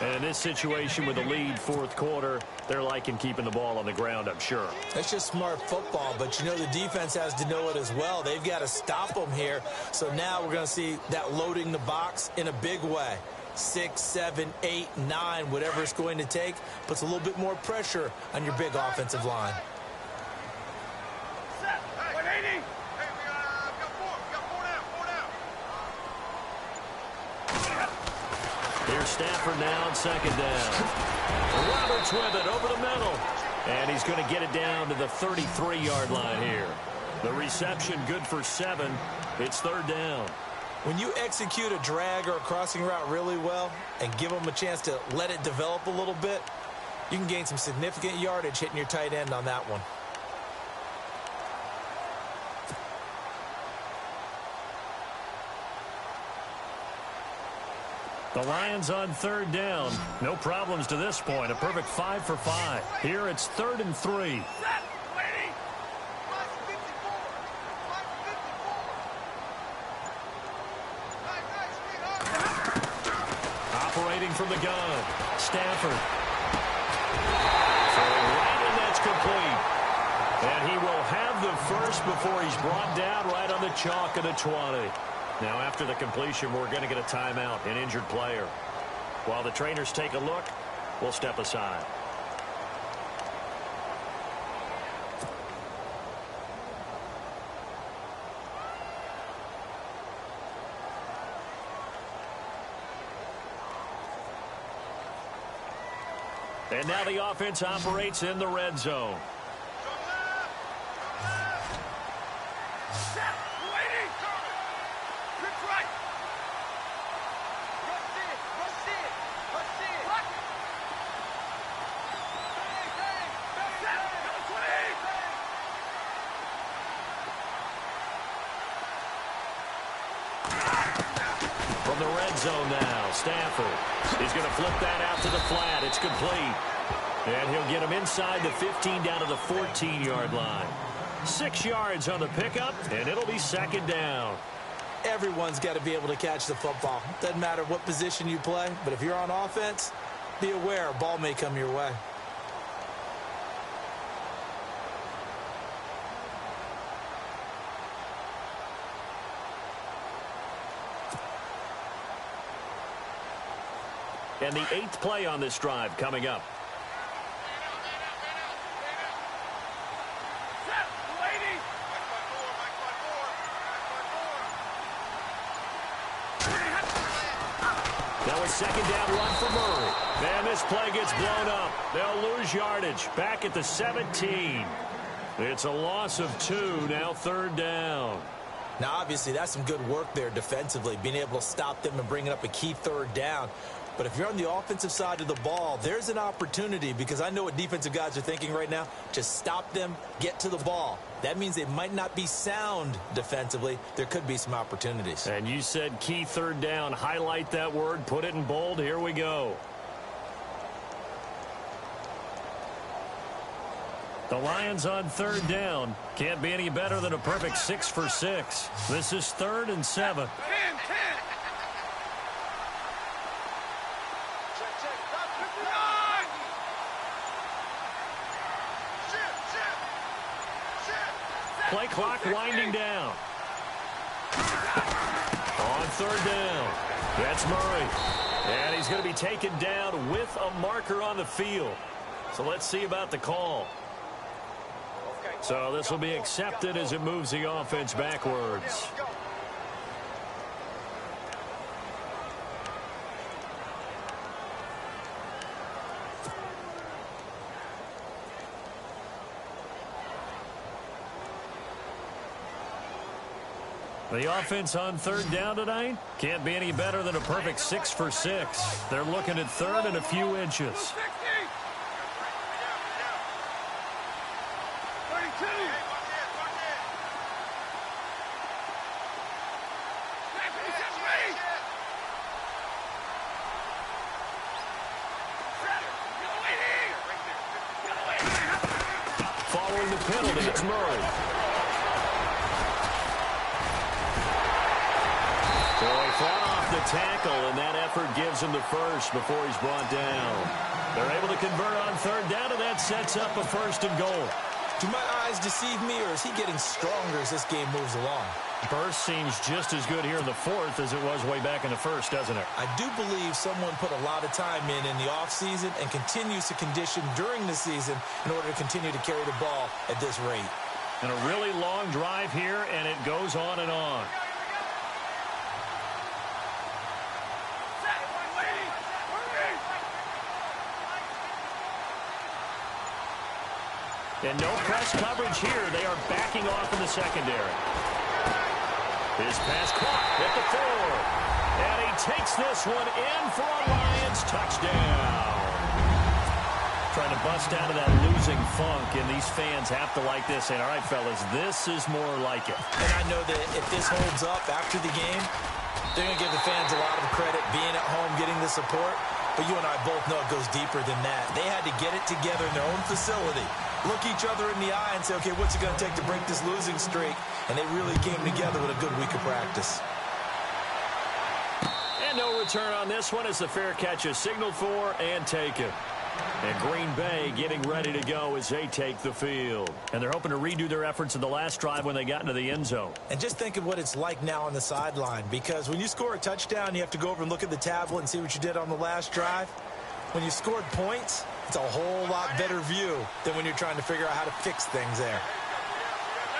And in this situation with the lead fourth quarter, they're liking keeping the ball on the ground, I'm sure. That's just smart football, but you know the defense has to know it as well. They've got to stop them here. So now we're going to see that loading the box in a big way. 6, 7, 8, 9, whatever it's going to take, puts a little bit more pressure on your big offensive line. Here's Stafford now on second down. Roberts with it over the middle. And he's going to get it down to the 33-yard line here. The reception good for 7. It's third down. When you execute a drag or a crossing route really well and give them a chance to let it develop a little bit, you can gain some significant yardage hitting your tight end on that one. The Lions on third down. No problems to this point. A perfect 5 for 5. Here it's 3rd and 3. Operating from the gun. Stafford. Right, and that's complete. And he will have the first before he's brought down right on the chalk of the 20. Now, after the completion, we're going to get a timeout, an injured player. While the trainers take a look, we'll step aside. And now the offense operates in the red zone. The red zone now. Stafford. He's going to flip that out to the flat. It's complete. And he'll get him inside the 15 down to the 14-yard line. 6 yards on the pickup, and it'll be second down. Everyone's got to be able to catch the football. Doesn't matter what position you play, but if you're on offense, be aware a ball may come your way. And the 8th play on this drive coming up. Now a second down run for Murray. And this play gets blown up. They'll lose yardage. Back at the 17. It's a loss of 2. Now third down. Now, obviously, that's some good work there defensively, being able to stop them and bringing up a key third down. But if you're on the offensive side of the ball, there's an opportunity, because I know what defensive guys are thinking right now. Just stop them, get to the ball. That means they might not be sound defensively. There could be some opportunities. And you said key third down. Highlight that word. Put it in bold. Here we go. The Lions on third down. Can't be any better than a perfect 6 for 6. This is 3rd and 7. 10. Play clock winding down. On third down. That's Murray. And he's going to be taken down with a marker on the field. So let's see about the call. So this will be accepted as it moves the offense backwards. The offense on third down tonight can't be any better than a perfect 6 for 6. They're looking at third and a few inches. 32. Following the penalty, it's Murray. So he fought off the tackle, and that effort gives him the first before he's brought down. They're able to convert on third down, and that sets up a 1st and goal. Do my eyes deceive me, or is he getting stronger as this game moves along? Burst seems just as good here in the 4th as it was way back in the 1st, doesn't it? I do believe someone put a lot of time in the offseason and continues to condition during the season in order to continue to carry the ball at this rate. And a really long drive here, and it goes on and on. And no press coverage here. They are backing off in the secondary. His pass caught at the 4. And he takes this one in for a Lions touchdown. Trying to bust out of that losing funk, and these fans have to like this. And all right, fellas, this is more like it. And I know that if this holds up after the game, they're going to give the fans a lot of credit being at home, getting the support. But you and I both know it goes deeper than that. They had to get it together in their own facility, look each other in the eye and say, okay, what's it going to take to break this losing streak? And they really came together with a good week of practice. And no return on this one as the fair catch is signaled for and taken. And Green Bay getting ready to go as they take the field. And they're hoping to redo their efforts in the last drive when they got into the end zone. And just think of what it's like now on the sideline, because when you score a touchdown, you have to go over and look at the tablet and see what you did on the last drive. When you scored points, it's a whole lot better view than when you're trying to figure out how to fix things there.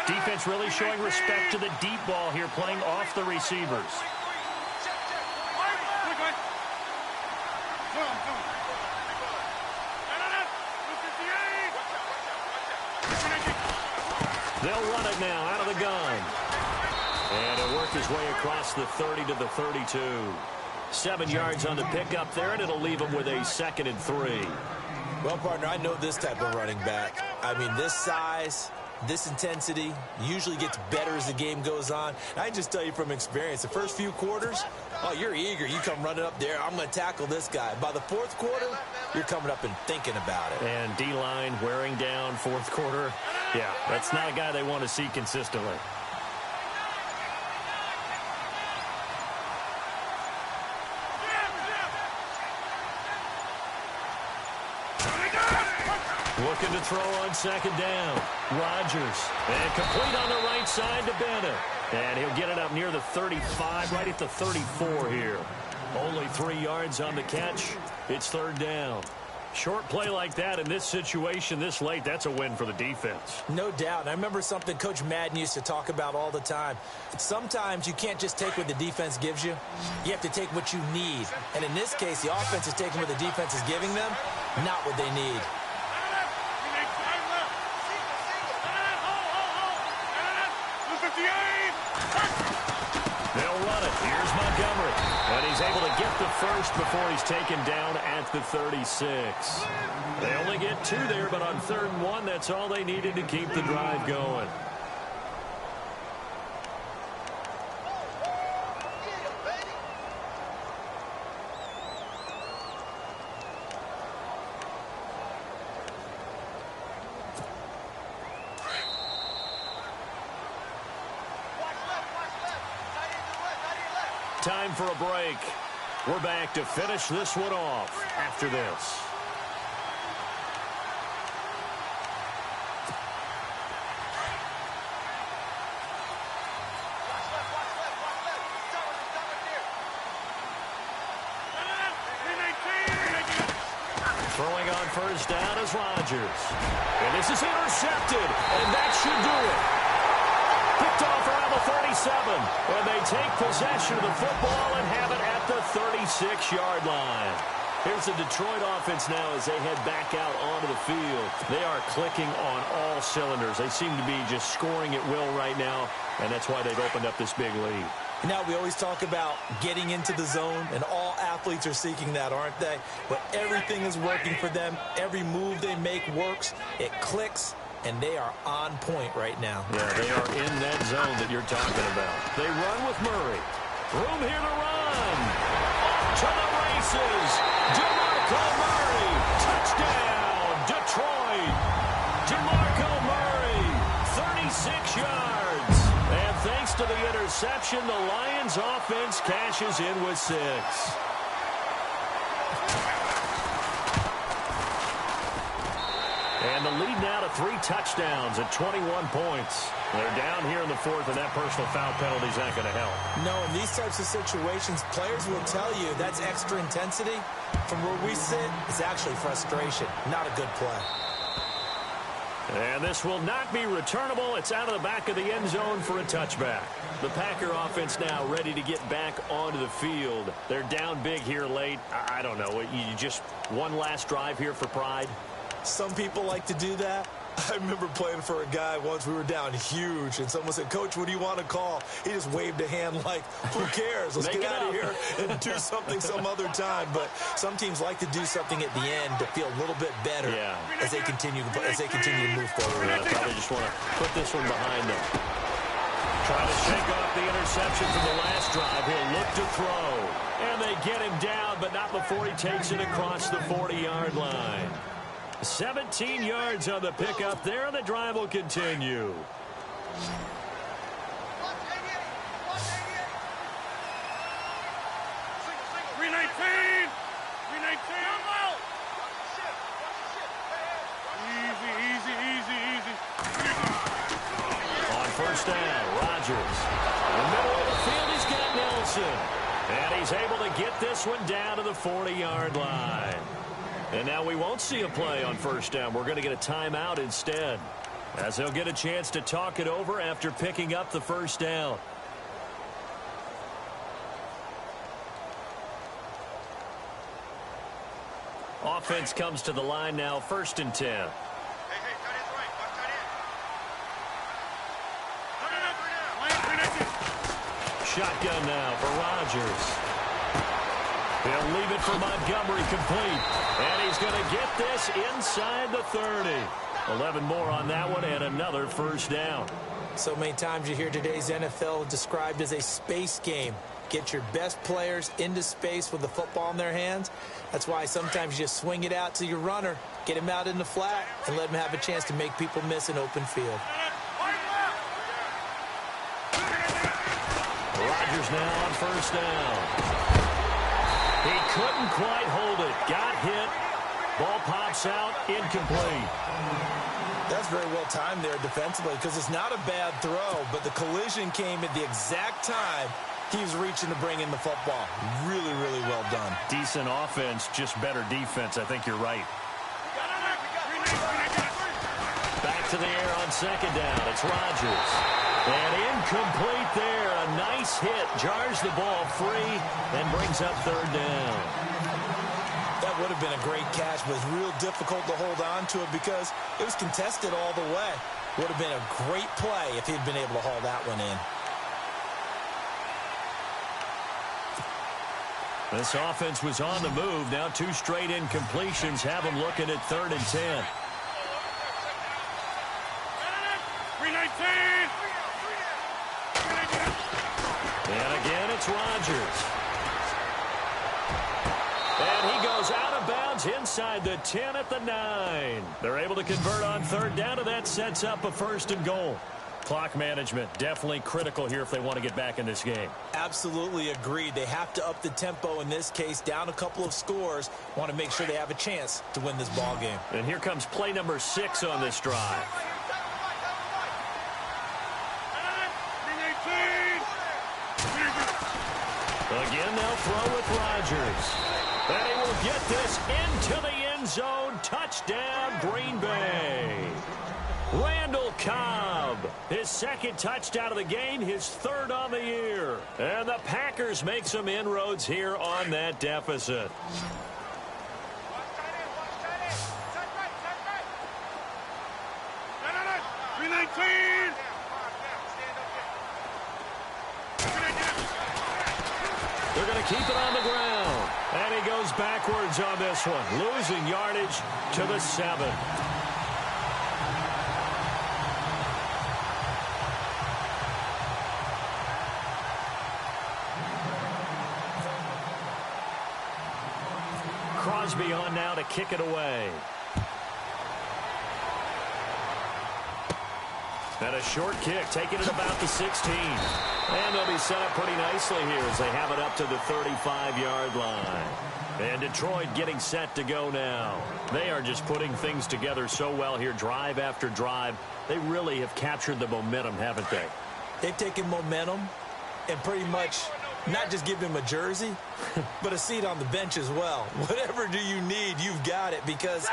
Defense really showing respect to the deep ball here, playing off the receivers. They'll run it now out of the gun. And it'll work his way across the 30 to the 32. 7 yards on the pickup there, and it'll leave him with a 2nd and 3. Well, partner, I know this type of running back. I mean, this size, this intensity usually gets better as the game goes on. And I just tell you from experience, the first few quarters, oh, you're eager. You come running up there, I'm going to tackle this guy. By the 4th quarter, you're coming up and thinking about it. And D-line wearing down 4th quarter. Yeah, that's not a guy they want to see consistently. Looking to throw on 2nd down. Rodgers. And complete on the right side to Bennett. And he'll get it up near the 35, right at the 34 here. Only 3 yards on the catch. It's 3rd down. Short play like that in this situation this late, that's a win for the defense. No doubt. I remember something Coach Madden used to talk about all the time. Sometimes you can't just take what the defense gives you. You have to take what you need. And in this case, the offense is taking what the defense is giving them, not what they need. They'll run it. Here's Montgomery. And he's able to get the first before he's taken down at the 36. They only get 2 there, but on 3rd and 1, that's all they needed to keep the drive going. Time for a break. We're back to finish this one off after this. Throwing on first down is Rodgers. And this is intercepted, and that should do it. Picked off around the 37, and they take possession of the football and have it at the 36-yard line. Here's the Detroit offense now as they head back out onto the field. They are clicking on all cylinders. They seem to be just scoring at will right now, and that's why they've opened up this big lead. Now, we always talk about getting into the zone, and all athletes are seeking that, aren't they? But everything is working for them. Every move they make works. It clicks. And they are on point right now. Yeah, they are in that zone that you're talking about. They run with Murray. Room here to run. Off to the races. DeMarco Murray. Touchdown, Detroit. DeMarco Murray, 36 yards. And thanks to the interception, the Lions offense cashes in with 6. And the lead now to 3 touchdowns at 21 points. They're down here in the 4th, and that personal foul penalty is not going to help. No, in these types of situations, players will tell you that's extra intensity. From where we sit, it's actually frustration, not a good play. And this will not be returnable. It's out of the back of the end zone for a touchback. The Packer offense now ready to get back onto the field. They're down big here late. I don't know. You just one last drive here for pride? Some people like to do that. I remember playing for a guy once. We were down huge, and someone said, "Coach, what do you want to call?" He just waved a hand like, "Who cares? Let's get out of here and do something some other time." But some teams like to do something at the end to feel a little bit better as they continue to move forward. Yeah, probably just want to put this one behind them. Trying to shake off the interception from the last drive. He'll look to throw, and they get him down, but not before he takes it across the 40-yard line. 17 yards on the pickup there, and the drive will continue. On first down, Rodgers. In the middle of the field, he's got Nelson. And he's able to get this one down to the 40-yard line. And now we won't see a play on first down. We're going to get a timeout instead, as they'll get a chance to talk it over after picking up the first down. Offense comes to the line now, 1st and 10. Shotgun now for Rodgers. He'll leave it for Montgomery complete. And he's going to get this inside the 30. 11 more on that one and another first down. So many times you hear today's NFL described as a space game. Get your best players into space with the football in their hands. That's why sometimes you just swing it out to your runner, get him out in the flat, and let him have a chance to make people miss an open field. Rodgers now on first down. He couldn't quite hold it. Got hit. Ball pops out. Incomplete. That's very well timed there defensively because it's not a bad throw, but the collision came at the exact time he was reaching to bring in the football. Really, really well done. Decent offense, just better defense. I think you're right. Back to the air on second down. It's Rodgers. And incomplete there. A nice hit. Jars the ball free and brings up third down. That would have been a great catch, but it's real difficult to hold on to it because it was contested all the way. Would have been a great play if he'd been able to haul that one in. This offense was on the move. Now 2 straight incompletions have them looking at 3rd and 10. 319. And again, it's Rodgers. And he goes out of bounds inside the 10 at the 9. They're able to convert on 3rd down, and that sets up a 1st and goal. Clock management definitely critical here if they want to get back in this game. Absolutely agreed. They have to up the tempo in this case, down a couple of scores. Want to make sure they have a chance to win this ball game. And here comes play number 6 on this drive. Again, they'll throw with Rodgers. And he will get this into the end zone. Touchdown, Green Bay. Randall Cobb, his 2nd touchdown of the game, his 3rd on the year. And the Packers make some inroads here on that deficit. They're going to keep it on the ground. And he goes backwards on this one, losing yardage to the 7. Crosby on now to kick it away. And a short kick, taking it about the 16. And they'll be set up pretty nicely here as they have it up to the 35-yard line. And Detroit getting set to go now. They are just putting things together so well here, drive after drive. They really have captured the momentum, haven't they? They've taken momentum and pretty much not just give him a jersey, but a seat on the bench as well. Whatever do you need, you've got it, because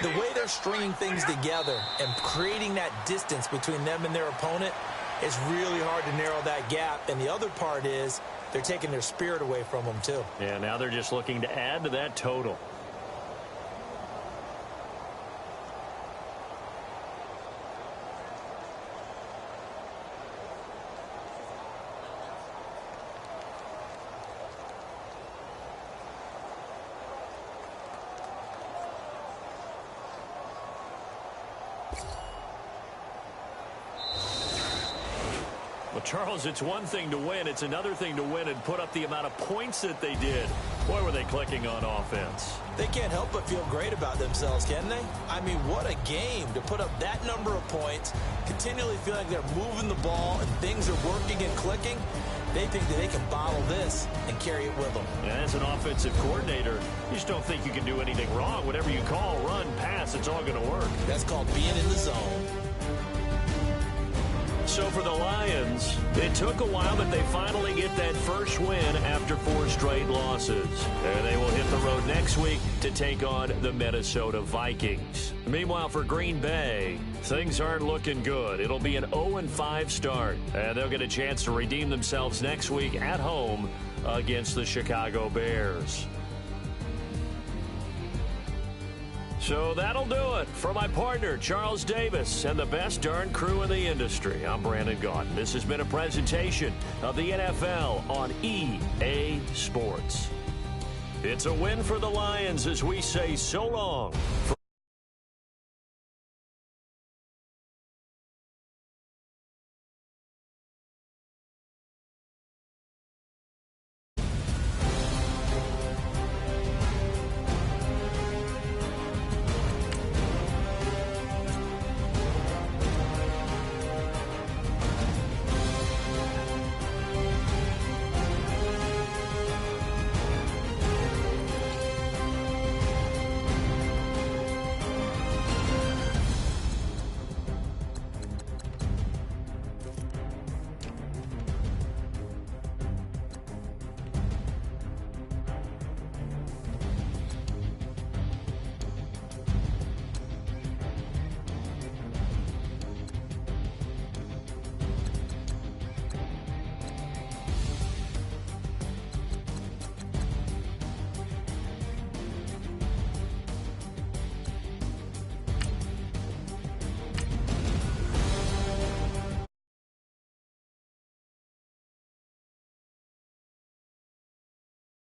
the way they're stringing things together and creating that distance between them and their opponent, it's really hard to narrow that gap. And the other part is they're taking their spirit away from them, too. Yeah, now they're just looking to add to that total. Well, Charles, it's one thing to win. It's another thing to win and put up the amount of points that they did. Boy, were they clicking on offense. They can't help but feel great about themselves, can they? I mean, what a game to put up that number of points, continually feel like they're moving the ball and things are working and clicking. They think that they can bottle this and carry it with them. And as an offensive coordinator, you just don't think you can do anything wrong. Whatever you call, run, pass, it's all going to work. That's called being in the zone. So for the Lions, it took a while, but they finally get that first win after 4 straight losses. And they will hit the road next week to take on the Minnesota Vikings. Meanwhile, for Green Bay, things aren't looking good. It'll be an 0-5 start, and they'll get a chance to redeem themselves next week at home against the Chicago Bears. So that'll do it. For my partner, Charles Davis, and the best darn crew in the industry, I'm Brandon Gaudin. This has been a presentation of the NFL on EA Sports. It's a win for the Lions as we say so long.